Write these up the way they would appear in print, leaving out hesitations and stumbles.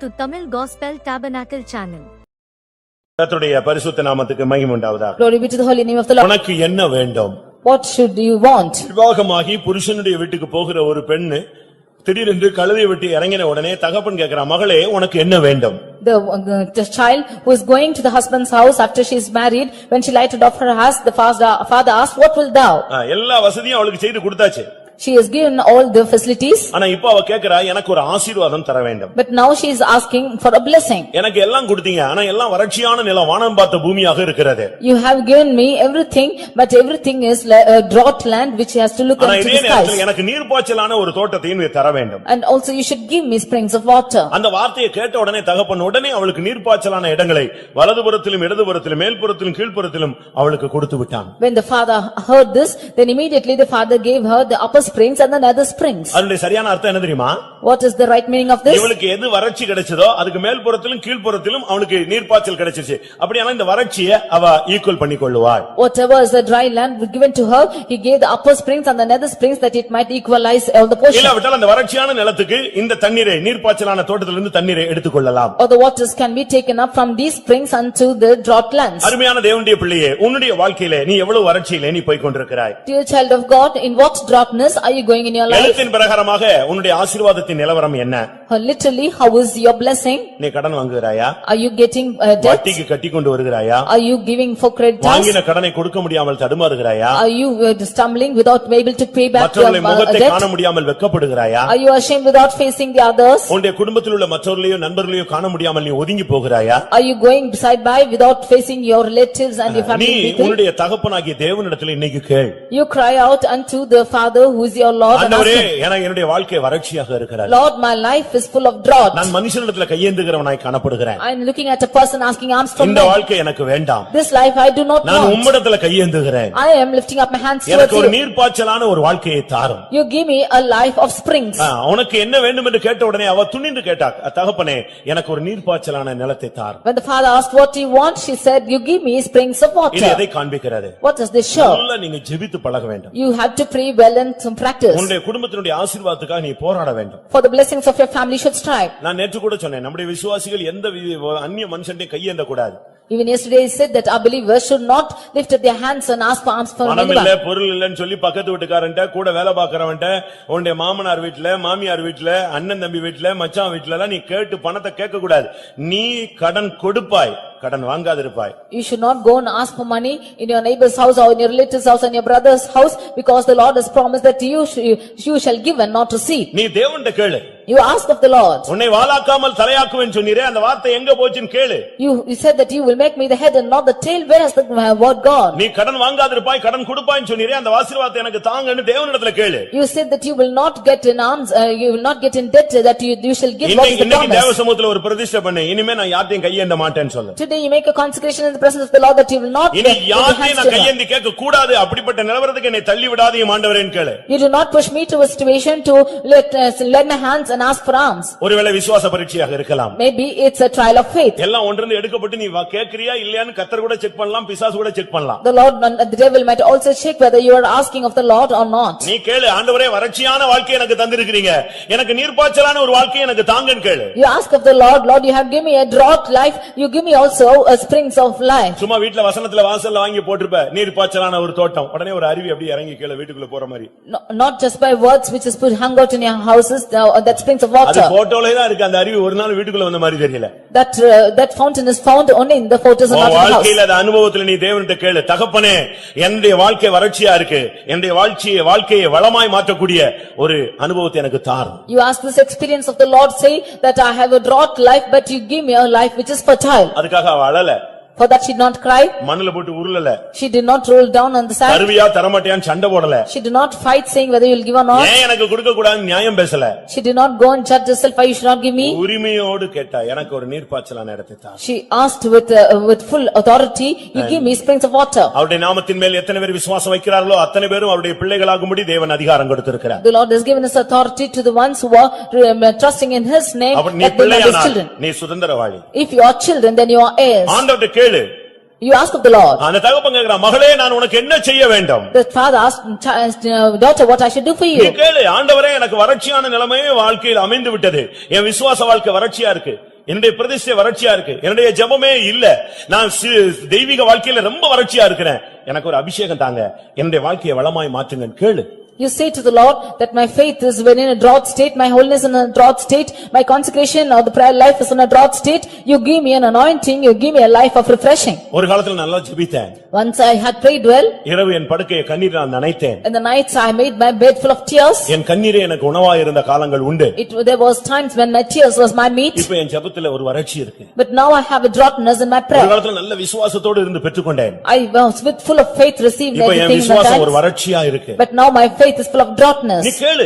to Tamil Gospel Tabernacle channel. கர்த்தருடைய பரிசுத்த நாமத்துக்கு மகிமை உண்டாவதாக. Glory be to the holy name of the Lord. உனக்கு என்ன வேண்டும்? What should you want? விவாகமாகி புருஷனுடைய வீட்டுக்கு போகிற ஒரு பெண்ணு திடீரென்று கழுதை விட்டு இறங்கின உடனே தகப்பன் கேக்குறா, மகளே உனக்கு என்ன வேண்டும்? The child who is going to the husband's house after she is married, when she lighted off her house, the father asked, what will thou? எல்லா வசதியும் அவளுக்கு செய்து கொடுத்தாச்சு. She has given all the facilities. ஆனா இப்போ அவ கேக்குறா, எனக்கு ஒரு ஆசீர்வாதம் தர வேண்டும். But now she is asking for a blessing. எனக்கு எல்லாம் கொடுத்தீங்க, ஆனா எல்லாம் வறட்சியான நிலம், வானம் பார்த்த பூமியாக இருக்கிறது. You have given me everything, but everything is a drought land which has to look into the skies. எனக்கு நீர்ப்பாய்ச்சலான ஒரு தோட்டத்தையும் தர வேண்டும். And also you should give me springs of water. அந்த வார்த்தையை கேட்ட உடனே தகப்பன் உடனே அவளுக்கு நீர்ப்பாய்ச்சலான இடங்களை வலதுபுறத்திலும் இடதுபுறத்திலும் மேல்புறத்திலும் கீழ்புறத்திலும் அவளுக்கு கொடுத்து விட்டான். When the father heard this, then immediately the father gave her the upper springs and the nether springs. அதனுடைய சரியான அர்த்தம் என்ன தெரியுமா? What is the right meaning of this? இவளுக்கு எது வறட்சி கிடைச்சதோ அதுக்கு மேல்புறத்திலும் கீழ்புறத்திலும் அவளுக்கு நீர்ப்பாய்ச்சல் கிடைச்சிருச்சு. அப்படியானா இந்த வறட்சியை அவ equal பண்ணிக்கொள்ளுவாள். Whatever is the dry land given to her, he gave the upper springs and the nether springs that it might equalize all the portion. இல்லாவிட்டால் அந்த வறட்சியான நிலத்துக்கு இந்த தண்ணீரை நீர்ப்பாய்ச்சலான தோட்டத்திலிருந்து தண்ணீரை எடுத்துக்கொள்ளலாம். Or the waters can be taken up from these springs unto the drought lands. அருமையான தேவனுடைய பிள்ளையே, உன்னுடைய வாழ்க்கையிலே நீ எவ்வளவு வறட்சியிலே நீ போய் கொண்டிருக்கிறாய்? Dear child of God, in what droughtness are you going in your life? எழுத்தின் பிரகாரமாக உன்னுடைய ஆசீர்வாதத்தின் நிலவரம் என்ன? Literally, how is your blessing? நீ கடன் வாங்குகிறாயா? Are you getting debt? வட்டிக்கு கட்டி கொண்டு வருகிறாயா? Are you giving for creditors? வாங்கின கடனை கொடுக்க முடியாமல் தடுமாறுகிறாயா? Are you stumbling without being able to pay back your மற்றவர்களை முகத்தை debt? காண முடியாமல் வெட்கப்படுகிறாயா? Are you ashamed without facing the others? உன்னுடைய குடும்பத்தில் உள்ள மற்றவர்களையோ நண்பர்களையோ காண முடியாமல் நீ ஒதுங்கி போகிறாயா? Are you going side by without facing your relatives and your நீ family people? உன்னுடைய தகப்பனாகிய தேவனிடத்தில் இன்னைக்கு கேள். You cry out unto the Father who is your Lord and ask ஆண்டவரே, him, என்னுடைய வாழ்க்கை வறட்சியாக இருக்கிறது. Lord, my life is full of drought. நான் மனுஷனிடத்தில் கையேந்துகிறவனாய் காணப்படுகிறேன். I am looking at a person asking alms from இந்த men. வாழ்க்கை எனக்கு வேண்டாம். This life I do not நான் want. உம்மிடத்தில் கையேந்துகிறேன். I am lifting up my hands towards எனக்கு ஒரு you. நீர்ப்பாய்ச்சலான ஒரு வாழ்க்கையை தாரும். You give me a life of springs. உனக்கு என்ன வேண்டும் என்று கேட்ட உடனே அவ துணிந்து கேட்டா, தகப்பனே எனக்கு ஒரு நீர்ப்பாய்ச்சலான நிலத்தை தாரும். When the father asked what he wants, she said, you give me springs of இது water. எதை காண்பிக்கிறது? What does this show? நல்லா நீங்க ஜெபித்து பழக வேண்டும். You have to pray well and some practice. உன்னுடைய குடும்பத்தினுடைய ஆசீர்வாதத்துக்காக நீ போராட வேண்டும். For the blessings of your family should strive. நான் நேற்று கூட சொன்னேன், நம்முடைய விசுவாசிகள் எந்த அந்நிய மனுஷன்டே கையேந்த கூடாது. Even yesterday he said that our believers should not lift up their hands and ask for alms from பணம் இல்ல anyone. பொருள் இல்லன்னு சொல்லி பக்கத்து வீட்டுக்காரன்ட்ட கூட வேலை பார்க்கறவன்ட்ட உன்னுடைய மாமனார் வீட்ல மாமியார் வீட்ல அண்ணன் தம்பி வீட்ல மச்சான் வீட்ல எல்லாம் நீ கேட்டு பணத்தை கேட்க கூடாது. நீ கடன் கொடுப்பாய், கடன் வாங்காதிருப்பாய். You should not go and ask for money in your neighbor's house or in your relative's house or in your brother's house, because the Lord has promised that you shall give and not receive. நீ தேவன்கிட்ட கேளு. You ask of the Lord. உன்னை வாலாக்காமல் தலையாக்குவேன்னு சொன்னீரே, அந்த வார்த்தை எங்க போச்சுன்னு கேளு. You said that you will make me the head and not the tail. Where has the word gone? நீ கடன் வாங்காதிருப்பாய், கடன் கொடுப்பாய்ன்னு சொன்னீரே, அந்த ஆசீர்வாதத்தை எனக்கு தாங்கன்னு தேவனிடத்துல கேளு. You said that you will not get in alms, you will not get in debt, that you shall give what is the இன்னைக்கு தேவ promise. சமூகத்துல ஒரு பிரதிஷ்டை பண்ணு. இனிமே நான் யார்ட்டையும் கையேந்த மாட்டேன்னு சொல்லு. Today you make a consecration in the presence of the Lord that you will not இனி get your யார்ட்டையும் hands நான் to கையேந்தி கேட்க கூடாது. அப்படிப்பட்ட நிலவரத்துக்கு என்னை தள்ளி விடாதீங்க ஆண்டவரேன்னு கேளு. You do not push me to a situation to let my hands and ask for alms. ஒருவேளை விசுவாச பரீட்சையாக இருக்கலாம். Maybe it's a trial of faith. எல்லாம் ஒன்றிருந்து எடுக்கப்பட்டு நீ கேக்குறியா இல்லையான்னு கர்த்தர் கூட செக் பண்ணலாம், பிசாசு கூட செக் பண்ணலாம். The Lord and the devil might also check whether you are asking of the Lord or not. நீ கேளு, ஆண்டவரே வறட்சியான வாழ்க்கை எனக்கு தந்திருக்கிறீங்க, எனக்கு நீர்ப்பாய்ச்சலான ஒரு வாழ்க்கையை எனக்கு தாங்கன்னு கேளு. You ask of the Lord, Lord, you have given me a drought life, you give me also a springs of life. சும்மா வீட்ல வசனத்துல வாசல்ல வாங்கி போட்டுருப்ப நீர்ப்பாய்ச்சலான ஒரு தோட்டம், உடனே ஒரு அருவி அப்படியே இறங்கி கீழ வீட்டுக்குள்ள போற மாதிரி. Not just by words which is put hung out in your houses, that springs of water. அது போட்டோலயே தான் இருக்கு. அந்த அருவி ஒரு நாள் வீட்டுக்குள்ள வந்த மாதிரி தெரியல. That fountain is found only in the photos and not in the house. வாழ்க்கையில அந்த அனுபவத்துல நீ தேவன்கிட்ட கேளு, தகப்பனே என்னுடைய வாழ்க்கை வறட்சியா இருக்கு, என்னுடைய வாழ்க்கையை வளமாய் மாற்றக்கூடிய ஒரு அனுபவத்தை எனக்கு தாரும். You ask this experience of the Lord, say that I have a drought life, but you give me a life which is fertile. அதுக்காக அவ அழல. For that she did not cry. மண்ணுல போட்டு உருளல. She did not roll down on the sand. தருவியா தரமாட்டியான்னு சண்டை போடல. She did not fight saying whether you will give or not. ஏன் எனக்கு கொடுக்க கூடாதுன்னு நியாயம் பேசல. She did not go and judge herself why you should not give me. உரிமையோடு கேட்டா, எனக்கு ஒரு நீர்ப்பாய்ச்சலான இடத்தை தாரும். She asked with full authority, you give me springs of water. அவருடைய நாமத்தின் மேல் எத்தனை பேர் விசுவாசம் வைக்கிறார்களோ அத்தனை பேரும் அவருடைய பிள்ளைகளாகும்படி தேவன் அதிகாரம் கொடுத்திருக்கிறார். The Lord has given us authority to the ones who are trusting in his name, நீ that they are his children. நீ சுதந்திரவாளி. If you are children, then you are heirs. ஆண்டவர்ட்ட கேளு. You ask of the Lord. அந்த தகப்பன் கேக்குறான், மகளே நான் உனக்கு என்ன செய்ய வேண்டும்? The father asked, daughter, what I should do for you? நீ கேளு, ஆண்டவரே எனக்கு வறட்சியான நிலைமையே வாழ்க்கையில் அமைந்து விட்டது, என் விசுவாச வாழ்க்கை வறட்சியா இருக்கு, என்னுடைய பிரதிஷ்டை வறட்சியா இருக்கு, என்னுடைய ஜெபமே இல்ல, நான் தெய்வீக வாழ்க்கையில ரொம்ப வறட்சியா இருக்கிறேன், எனக்கு ஒரு அபிஷேகம் தாங்க, என்னுடைய வாழ்க்கையை வளமாய் மாற்றுங்கன்னு கேளு. You say to the Lord that my faith is when in a drought state, my holiness in a drought state, my consecration or the prayer life is in a drought state. You give me an anointing, you give me a life of refreshing. ஒரு காலத்துல நல்லா ஜெபித்தேன். Once I had prayed well. இரவு என் படுக்கையை கண்ணீரால் நனைத்தேன். In the nights I made my bed full of tears. என் கண்ணீரே எனக்கு உணவாய் இருந்த காலங்கள் உண்டு. There was times when my tears was my meat. இப்போ என் ஜெபத்துல ஒரு வறட்சி இருக்கு. But now I have a droughtness in my prayer. ஒரு காலத்துல நல்ல விசுவாசத்தோடு இருந்து பெற்றுக்கொண்டேன். I was with full of faith received இப்போ என் everything. விசுவாசம் ஒரு வறட்சியா இருக்கு. But now my faith is full of droughtness. நீ கேளு.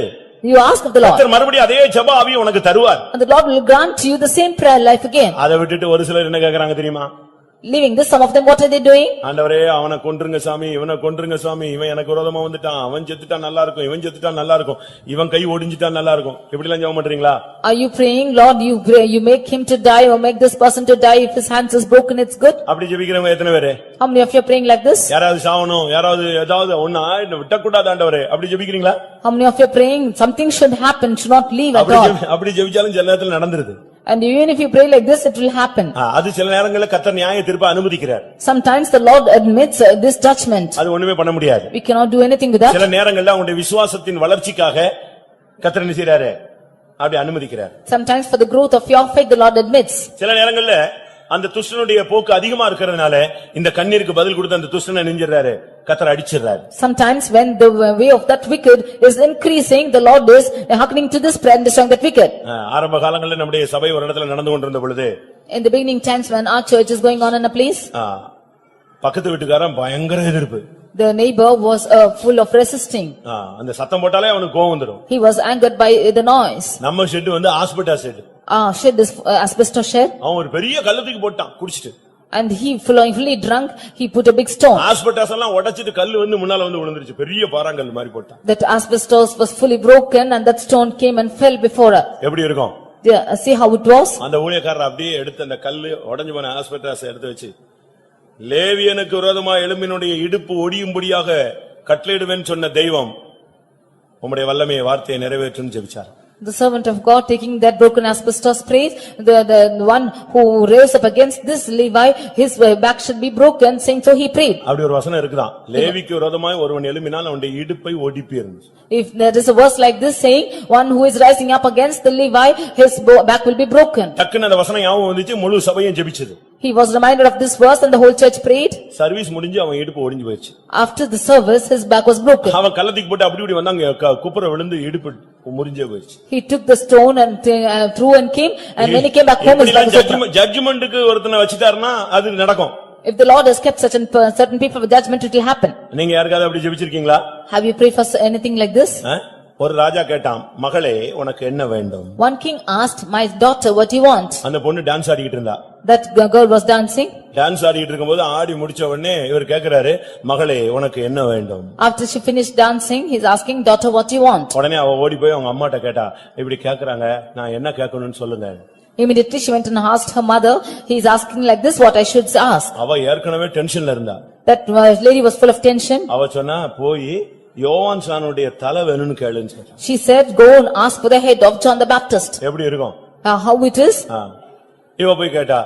You ask of the Lord. கர்த்தர் மறுபடியும் அதே ஜெப ஆவியை உனக்கு தருவார். And the Lord will grant you the same prayer life again. அதை விட்டுட்டு ஒரு சிலர் என்ன கேக்குறாங்க தெரியுமா? Leaving this, some of them, what are they doing? ஆண்டவரே அவனை கொன்றுங்க சாமி, இவனை கொன்றுங்க சாமி, இவன் எனக்கு விரோதமா வந்துட்டான், அவன் செத்துட்டா நல்லா இருக்கும், இவன் செத்துட்டா நல்லா இருக்கும், இவன் கை ஒடிஞ்சிட்டா நல்லா இருக்கும், இப்படி எல்லாம் ஜெபம் பண்றீங்களா? Are you praying, Lord, you make him to die or make this person to die, if his hands is broken, it's good? அப்படி ஜெபிக்கிறவங்க எத்தனை பேரு? How many of you are praying like this? யாராவது சாவணும், யாராவது ஏதாவது ஒண்ணு ஆயிடும், விட்டக்கூடாது ஆண்டவரே, அப்படி ஜெபிக்கிறீங்களா? How many of you are praying, something should happen, should not leave at all? அப்படி ஜெபிச்சாலும் சில நேரத்துல நடந்துருது. And even if you pray like this, it will happen. அது சில நேரங்கள்ல கர்த்தர் நியாய தீர்ப்பை அனுமதிக்கிறார். Sometimes the Lord admits this judgment. அது ஒண்ணுமே பண்ண முடியாது. We cannot do anything with that. சில நேரங்கள்ல உங்களுடைய விசுவாசத்தின் வளர்ச்சிக்காக கர்த்தர் என்ன செய்றாரு? அப்படி அனுமதிக்கிறார். Sometimes for the growth of your faith, the Lord admits. சில நேரங்கள்ல அந்த துஷ்டனுடைய போக்கு அதிகமா இருக்கிறதுனால இந்த கண்ணீருக்கு பதில் கொடுத்து அந்த துஷ்டனை நெஞ்சிறாரு, கர்த்தர் அடிச்சிடுறாரு. Sometimes when the way of that wicked is increasing, the Lord is hearkening to this prayer and destroying that wicked. ஆரம்ப காலங்களில் நம்முடைய சபை ஒரு இடத்துல நடந்து கொண்டிருந்த பொழுது, In the beginning times when our church is going on in a place, பக்கத்து வீட்டுக்காரன் பயங்கர எதிர்ப்பு. the neighbor was full of resisting. அந்த சத்தம் போட்டாலே அவனுக்கு கோவம் வந்துரும். He was angered by the noise. நம்ம ஷெட் வந்து hospital shed. Shed is asbestos shed. அவன் ஒரு பெரிய கல்லத்துக்கு போட்டான் குடிச்சிட்டு. And he fully drunk, he put a big stone. Hospitals எல்லாம் உடைச்சிட்டு கல்லு வந்து முன்னால வந்து விழுந்துருச்சு, பெரிய பாறாங்கல் மாதிரி போட்டான். That asbestos was fully broken and that stone came and fell before her. எப்படி இருக்கும்? See how it was? அந்த ஊழியக்காரர் அப்படியே எடுத்து அந்த கல்லு உடைஞ்சு போன ஹாஸ்பிடல்ஸ் எடுத்து வச்சு, லேவியனுக்கு விரோதமா எலும்பினுடைய இடுப்பு ஒடியும்படியாக கட்டளையிடுவேன் சொன்ன தெய்வம் உம்முடைய வல்லமையை வார்த்தையை நிறைவேற்றும் ஜெபிச்சார். The servant of God taking that broken asbestos praise, the one who raised up against this Levi, his back should be broken, saying so he prayed. அப்படி ஒரு வசனம் இருக்குதான், லேவிக்கு விரோதமாய் ஒருவன் எழும்பினால் அவனுடைய இடுப்பை ஒடிப்பீர்னு. If there is a verse like this saying, one who is rising up against the Levi, his back will be broken. டக்குன்னு அந்த வசனம் ஞாபகம் வந்துச்சு, முழு சபையும் ஜெபிச்சது. He was reminded of this verse and the whole church prayed. Service முடிஞ்சு அவன் இடுப்பு ஒடிஞ்சு போயிடுச்சு. After the service, his back was broken. அவன் கல்லத்துக்கு போட்டு அப்படி இப்படி வந்தாங்க, குப்புற விழுந்து இடுப்பு முறிஞ்சே போயிடுச்சு. He took the stone and threw and came, and when he came back home, his back was broken. ஜட்ஜ்மென்ட்க்கு ஒருத்தனை வச்சிட்டாருன்னா அது நடக்கும். If the Lord has kept certain people for judgment, it will happen. நீங்க யாருக்காவது அப்படி ஜெபிச்சிருக்கீங்களா? Have you prayed for anything like this? ஒரு ராஜா கேட்டான், மகளே உனக்கு என்ன வேண்டும்? One king asked, my daughter, what do you want? அந்த பொண்ணு டான்ஸ் ஆடிட்டு இருந்தா. That girl was dancing. Dance ஆடிட்டு இருக்கும்போது ஆடி முடிச்ச உடனே இவர் கேக்குறாரு, மகளே உனக்கு என்ன வேண்டும்? After she finished dancing, he's asking, daughter, what do you want? உடனே அவ ஓடி போய் அவங்க அம்மாட்ட கேட்டா, இப்படி கேக்குறாங்க, நான் என்ன கேட்கணும்னு சொல்லுங்க. Immediately she went and asked her mother, he's asking like this, what I should ask. அவ ஏற்கனவே டென்ஷன்ல இருந்தா. That lady was full of tension. அவ சொன்னா, போய் யோவான் சானுடைய தலை வேணும்னு கேளுன்னு சொன்னா. She said, go and ask for the head of John the Baptist. எப்படி இருக்கும்? How it is? இவ போய் கேட்டா,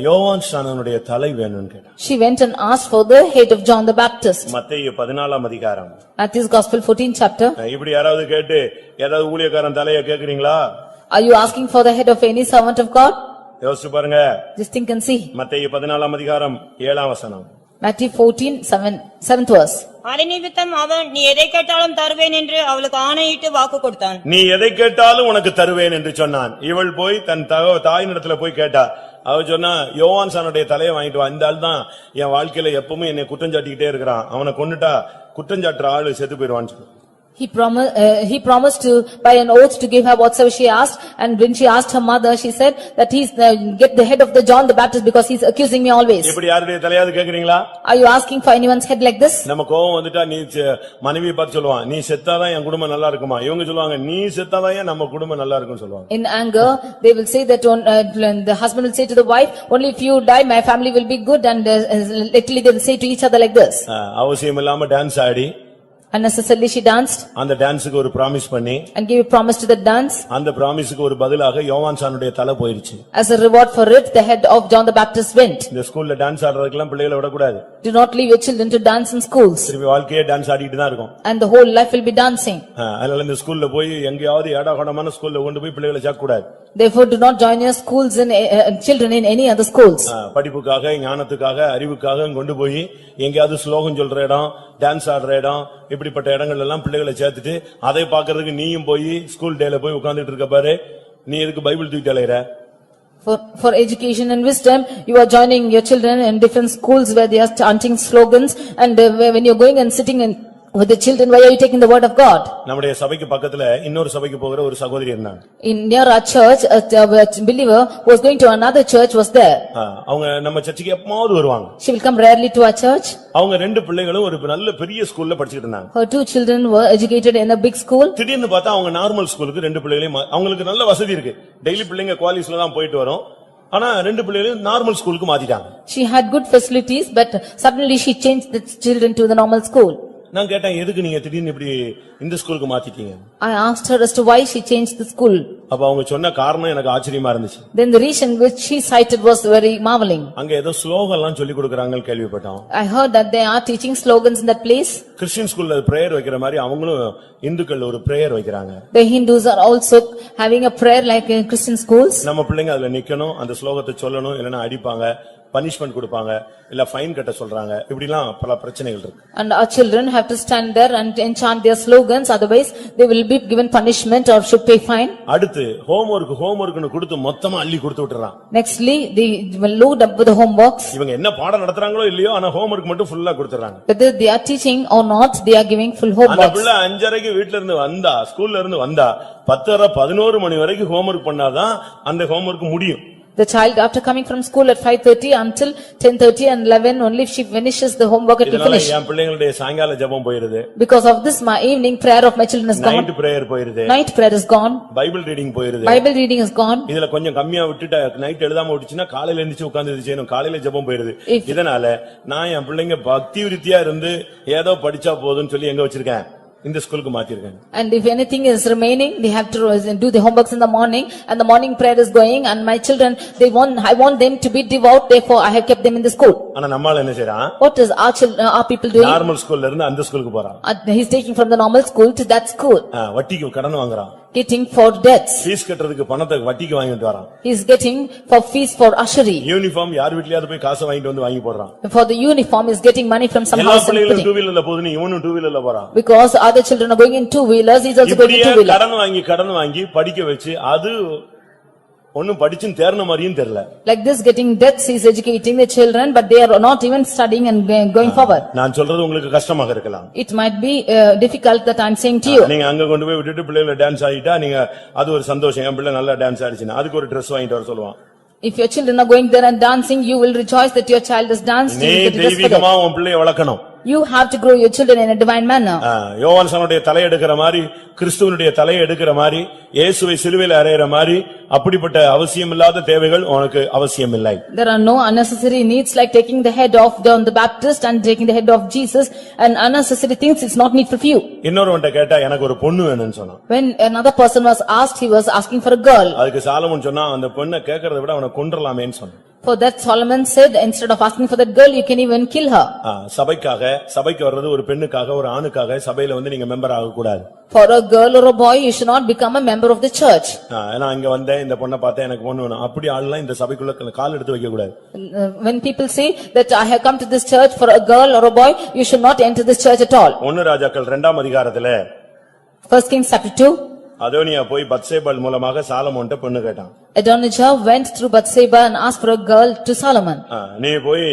யோவான் சானுடைய தலை வேணும்னு கேட்டா. She went and asked for the head of John the Baptist. மத்தேயு 14ஆம் அதிகாரம். Matthew's Gospel 14th chapter. இப்படி யாராவது கேட்டு ஏதாவது ஊழியக்காரன் தலையை கேக்குறீங்களா? Are you asking for the head of any servant of God? யோசிச்சு பாருங்க. Just think and see. மத்தேயு 14ஆம் அதிகாரம் 7ஆம் வசனம். Matthew 14:7th verse. அரிநிமித்தம் அவன் நீ எதை கேட்டாலும் தருவேன் என்று அவளுக்கு ஆணையிட்டு வாக்கு கொடுத்தான். நீ எதை கேட்டாலும் உனக்கு தருவேன் என்று சொன்னான். இவள் போய் தன் தாயினிடத்துல போய் கேட்டா. அவ சொன்னா, யோவான் சானுடைய தலையை வாங்கிட்டு வா, இந்த ஆள் தான் என் வாழ்க்கையில எப்பவுமே என்னை குற்றம் சாட்டிக்கிட்டே இருக்கிறான், அவனை கொன்னுட்டா குற்றம் சாட்டுற ஆளு செத்து போயிருவான்னு சொல்லு. He promised to by an oath to give her whatsoever she asked, and when she asked her mother, she said that he's get the head of the John the Baptist because he's accusing me always. இப்படி யாருடைய தலையாவது கேக்குறீங்களா? Are you asking for anyone's head like this? நம்ம கோவம் வந்துட்டா நீ மனைவியை பார்த்து சொல்லுவான், நீ செத்தாதான் என் குடும்பம் நல்லா இருக்குமா, இவங்க சொல்லுவாங்க நீ செத்தாதான் நம்ம குடும்பம் நல்லா இருக்கும்னு சொல்லுவாங்க. In anger they will say that the husband will say to the wife, only if you die my family will be good, and literally they will say to each other like this. அவசியம் இல்லாம dance Aadi Unnecessarily she danced அந்த டான்ஸுக்கு ஒரு promise பண்ணி and gave a promise to the dance. அந்த பிராமிஸுக்கு ஒரு பதிலாக யோவான் சானுடைய தலை போயிருச்சு. As a reward for it, the head of John the Baptist went. இந்த ஸ்கூல்ல டான்ஸ் ஆடுறதுக்கெல்லாம் பிள்ளைகளை விடக்கூடாது. Do not leave your children to dance in schools. திருப்பி வாழ்க்கையே டான்ஸ் ஆடிட்டு தான் இருக்கும். And the whole life will be dancing. அதனால இந்த ஸ்கூல்ல போய் எங்கயாவது ஏடாகடமான ஸ்கூல்ல கொண்டு போய் பிள்ளைகளை சேர்க்க கூடாது. Therefore do not join your schools in children in any other schools. படிப்புக்காக ஞானத்துக்காக அறிவுக்காக கொண்டு போய் எங்கயாவது ஸ்லோகம் சொல்ற இடம் டான்ஸ் ஆடுற இடம் இப்படிப்பட்ட இடங்கள் எல்லாம் பிள்ளைகளை சேர்த்துட்டு அதை பாக்குறதுக்கு நீயும் போய் ஸ்கூல் டேல போய் உட்கார்ந்துட்டு இருக்க பாரு. நீ எதுக்கு பைபிள் தூக்கிட்டு அலையற? For education and wisdom, you are joining your children in different schools where they are chanting slogans, and when you are going and sitting in with the children, why are you taking the word of God? நம்முடைய சபைக்கு பக்கத்துல இன்னொரு சபைக்கு போகிற ஒரு சகோதரி இருந்தாங்க. In near our church, a believer who was going to another church was there. அவங்க நம்ம சர்ச்சுக்கு எப்பமாவது வருவாங்க. She will come rarely to our church. அவங்க ரெண்டு பிள்ளைகளும் ஒரு நல்ல பெரிய ஸ்கூல்ல படிச்சிட்டு இருந்தாங்க. Her two children were educated in a big school. திடீர்னு பார்த்தா அவங்க நார்மல் ஸ்கூலுக்கு ரெண்டு பிள்ளைகளையும் அவங்களுக்கு நல்ல வசதி இருக்கு. டெய்லி பிள்ளைங்க குவாலிஸ்ல தான் போயிட்டு வரோம். ஆனா ரெண்டு பிள்ளைகளையும் நார்மல் ஸ்கூலுக்கு மாத்திட்டாங்க. She had good facilities, but suddenly she changed the children to the normal school. நான் கேட்டேன் எதுக்கு நீங்க திடீர்னு இப்படி இந்த ஸ்கூலுக்கு மாத்திட்டீங்க? I asked her as to why she changed the school. அப்ப அவங்க சொன்ன காரணம் எனக்கு ஆச்சரியமா இருந்துச்சு. Then the reason which she cited was very marveling. அங்க ஏதோ ஸ்லோகம் எல்லாம் சொல்லி கொடுக்கறாங்கன்னு கேள்விப்பட்டோம். I heard that they are teaching slogans in that place. Christian ஸ்கூல்ல பிரேயர் வைக்கிற மாதிரி அவங்களும் இந்துக்கள் ஒரு prayer வைக்கறாங்க. The Hindus are also having a prayer like in Christian schools. நம்ம பிள்ளைங்க அதுல நிக்கணும், அந்த ஸ்லோகத்தை சொல்லணும், இல்லனா அடிப்பாங்க, பனிஷ்மென்ட் கொடுப்பாங்க, இல்ல ஃபைன் கட்ட சொல்றாங்க. இப்படிலாம் பல பிரச்சனைகள் இருக்கு. And our children have to stand there and chant their slogans, otherwise they will be given punishment or should pay fine. அடுத்து ஹோம்வொர்க்னு கொடுத்து மொத்தமா அள்ளி கொடுத்து விட்டுறான். Nextly they will load up with the homeworks. இவங்க என்ன பாடம் நடத்துறாங்களோ இல்லையோ ஆனா ஹோம்வொர்க் மட்டும் ஃபுல்லா கொடுத்துறாங்க. Whether they are teaching or not, they are giving full அந்த homeworks. பிள்ளை 5:30க்கு வீட்ல இருந்து வந்தா, ஸ்கூல்ல இருந்து வந்தா 10:30 11 மணி வரைக்கும் ஹோம்வொர்க் பண்ணாதான் அந்த ஹோம்வொர்க் முடியும். The child after coming from school at 5:30 until 10:30 and 11 only if she finishes the homework it will இதனால finish. என் பிள்ளைகளுடைய சாயங்கால ஜெபம் போயிருது. Because of this my evening prayer of my children is gone. Night prayer போயிருது. Night prayer is gone. Bible reading போயிருது. Bible reading is gone. இதுல கொஞ்சம் கம்மியா விட்டுட்டு நைட் எழுதாம விட்டுச்சுனா காலையில எந்திரிச்சு உட்கார்ந்து இது செய்யணும். காலையில ஜெபம் போயிருது. இதனால நான் என் பிள்ளைங்க பக்தி விருத்தியா இருந்து ஏதோ படிச்சா போதும்னு சொல்லி எங்க வச்சிருக்கேன்? இந்த ஸ்கூலுக்கு மாத்திருக்கேன். And if anything is remaining, they have to do the homeworks in the morning, and the morning prayer is going, and my children, I want them to be devout, therefore I have kept them in the school. ஆனா நம்மால என்ன செய்றான்? What is our people doing? Normal ஸ்கூல்ல இருந்து அந்த ஸ்கூலுக்கு போறான். He is taking from the normal school to that school. வட்டிக்கு கடன் வாங்குறான். Getting for debts. ஃபீஸ் கட்டறதுக்கு பணத்தை வட்டிக்கு வாங்கிட்டு வரான். He is getting for fees for ushering. Uniform யார் வீட்லயாவது போய் காசு வாங்கிட்டு வந்து வாங்கி போடுறான். For the uniform is getting money from some எல்லா house and பிள்ளைகளும் putting. 2 வீலர்ல போகுது, இவனும் 2 வீலர்ல போறான். Because other children are going in 2 wheelers, he is also going in 2 wheelers. கடன் வாங்கி படிக்க வச்சு அது ஒண்ணும் படிச்சும் தேர்ன மாதிரியும் தெரியல. Like this getting debts, he is educating the children, but they are not even studying and going forward. நான் சொல்றது உங்களுக்கு கஷ்டமாக இருக்கலாம். It might be difficult that I am saying to you. நீங்க அங்க கொண்டு போய் விட்டுட்டு பிள்ளைகளை டான்ஸ் ஆடிட்டா நீங்க அது ஒரு சந்தோஷம். என் பிள்ளை நல்லா டான்ஸ் ஆடிச்சுனா அதுக்கு ஒரு Dress வாங்கிட்டு வர சொல்லுவான். If your children are going there and dancing, you will rejoice that your child has danced. நீ தெய்வீகமா உன் பிள்ளையை வளர்க்கணும். You have to grow your children in a divine manner. யோவான் சானுடைய தலை எடுக்கிற மாதிரி, கிறிஸ்துவனுடைய தலையை எடுக்கிற மாதிரி, இயேசுவை சிலுவையில் அறையிற மாதிரி அப்படிப்பட்ட அவசியமில்லாத தேவைகள் உனக்கு அவசியம் இல்லை. There are no unnecessary needs like taking the head of John the Baptist and taking the head of Jesus, and unnecessary things is not needful for you. இன்னொருவன்ட்ட கேட்டா எனக்கு ஒரு பொண்ணு வேணும்னு சொன்னான். When another person was asked, he was asking for a girl. அதுக்கு Solomon சொன்னா அந்த பொண்ணை கேட்கறதை விட அவனை கொன்றலாமேன்னு சொன்னான். For that Solomon said, instead of asking for that girl, you can even kill her. சபைக்கு வர்றது ஒரு பெண்ணுக்காக ஒரு ஆணுக்காக சபையில வந்து நீங்க மெம்பர் ஆக கூடாது. For a girl or a boy, you should not become a member of the church. நான் இங்க வந்தேன், இந்த பொண்ணை பார்த்தேன், எனக்கு பொண்ணு வேணும். அப்படி ஆளெல்லாம் இந்த சபைக்குள்ள கால் எடுத்து வைக்க கூடாது. When people say that I have come to this church for a girl or a boy, you should not enter this church at all. 1 ராஜாக்கள் 2ஆம் அதிகாரத்துல 1 Kings chapter 2. அதோனியா போய் பத்சேபாள் மூலமாக சாலமோன்ட்ட பொண்ணு கேட்டான். Adonijah went through Bathsheba and asked for a girl to Solomon. நீ போய்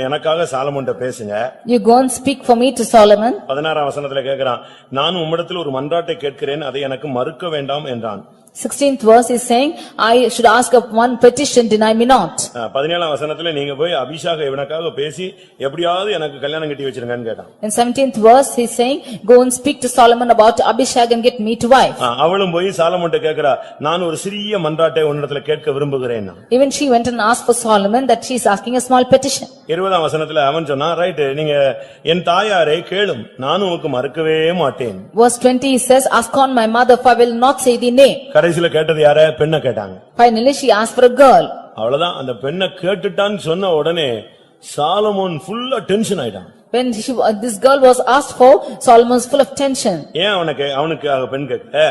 எனக்காக சாலமோன்ட்ட பேசுங்க. You go and speak for me to Solomon. 16ஆம் வசனத்துல கேக்குறான், நான் உம்மிடத்தில் ஒரு மன்றாட்டை கேட்கிறேன், அதை எனக்கு மறுக்க வேண்டாம் என்றான். 16th verse is saying, I should ask of one petition, deny me not. 17ஆம் வசனத்துல நீங்க போய் அபிஷாக இவனுக்காக பேசி எப்படியாவது எனக்கு கல்யாணம் கட்டி வச்சிருங்கன்னு கேட்டான். In 17th verse he is saying, go and speak to Solomon about Abishag and get me to wife. அவளும் போய் சாலமோன்ட்ட கேக்குறா, நான் ஒரு சிறிய மன்றாட்டை உன்னிடத்துல கேட்க விரும்புகிறேன். Even she went and asked for Solomon that she is asking a small petition. 20ஆம் வசனத்துல அவன் சொன்னா, ரைட், நீங்க என் தாயாரை கேளும், நானும் உனக்கு மறுக்கவே மாட்டேன். Verse 20 he says, ask on my mother, for I will not say the nay. கடைசில கேட்டது யார? பெண்ணை கேட்டாங்க. Finally she asked for a girl. அவ்வளவுதான். அந்த பெண்ணை கேட்டுட்டான்னு சொன்ன உடனே சாலமோன் ஃபுல்லா டென்ஷன் ஆயிட்டான். When this girl was asked for, Solomon was full of tension. ஏன் அவனுக்கு பெண் கேட்க?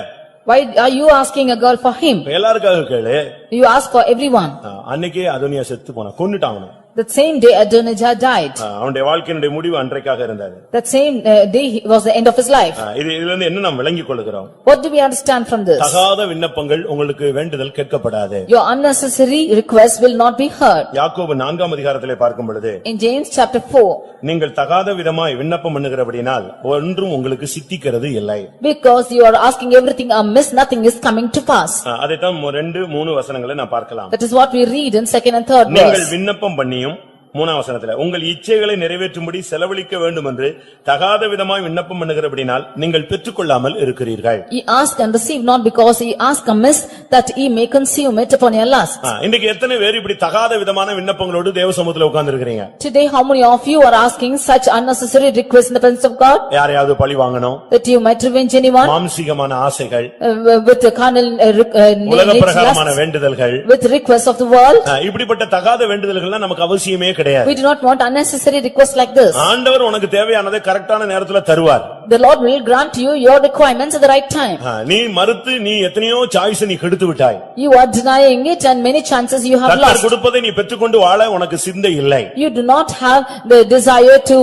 Why are you asking a girl for him? எல்லாருக்காக கேளு. You ask for everyone. அன்னைக்கே அதோனியா செத்து போனான், கொன்னுட்டான் அவனை. That same day Adonijah died. அவனுடைய வாழ்க்கையினுடைய முடிவு அன்றைக்காக இருந்தது. That same day was the end of his life. இதுல இருந்து என்ன நாம் விளங்கிக் கொள்கிறோம்? What do we understand from this? தகாத விண்ணப்பங்கள் உங்களுக்கு வேண்டுதல் கேட்கப்படாது. Your unnecessary requests will not be heard. யாக்கோபு 4ஆம் அதிகாரத்திலே பார்க்கும் பொழுது, In James chapter 4, நீங்கள் தகாத விதமாய் விண்ணப்பம் பண்ணுகிறபடினால் ஒன்றும் உங்களுக்கு சித்திக்கிறது இல்லை. because you are asking everything amiss, nothing is coming to pass. அதைத்தான் 2-3 வசனங்களை நான் பார்க்கலாம். That is what we read in 2nd and 3rd நீங்கள் verse. விண்ணப்பம் பண்ணியும் 3ஆம் வசனத்துல உங்கள் இச்சைகளை நிறைவேற்றும்படி செலவழிக்க வேண்டும் என்று தகாத விதமாய் விண்ணப்பம் பண்ணுகிறபடினால் நீங்கள் பெற்றுக்கொள்ளாமல் இருக்கிறீர்கள். Ye ask and receive not, because ye ask amiss, that ye may consume it upon your lust. இன்னைக்கு எத்தனை பேர் இப்படி தகாத விதமான விண்ணப்பங்களோடு தேவ சமூகத்துல உட்கார்ந்திருக்கிறீங்க? Today how many of you are asking such unnecessary requests in the presence of God? யாரையாவது பழி வாங்கணும், That you might revenge anyone? மாம்சீகமான ஆசைகள், With the carnal உலக needs, பிரகாரமான lusts, வேண்டுதல்கள், with requests of the world. இப்படிப்பட்ட தகாத வேண்டுதல்கள்லாம் நமக்கு அவசியமே கிடையாது. We do not want unnecessary requests like this. ஆண்டவர் உனக்கு தேவையானதை கரெக்டான நேரத்துல தருவார். The Lord will grant you your requirements at the right time. நீ மறுத்து நீ எத்தனையோ சாய்ஸ் நீ கெடுத்து விட்டாய். You are denying it and many chances you have கர்த்தர் lost. கொடுப்பதை நீ பெற்றுக்கொண்டு வாழ உனக்கு சிந்தை இல்லை. You do not have the desire to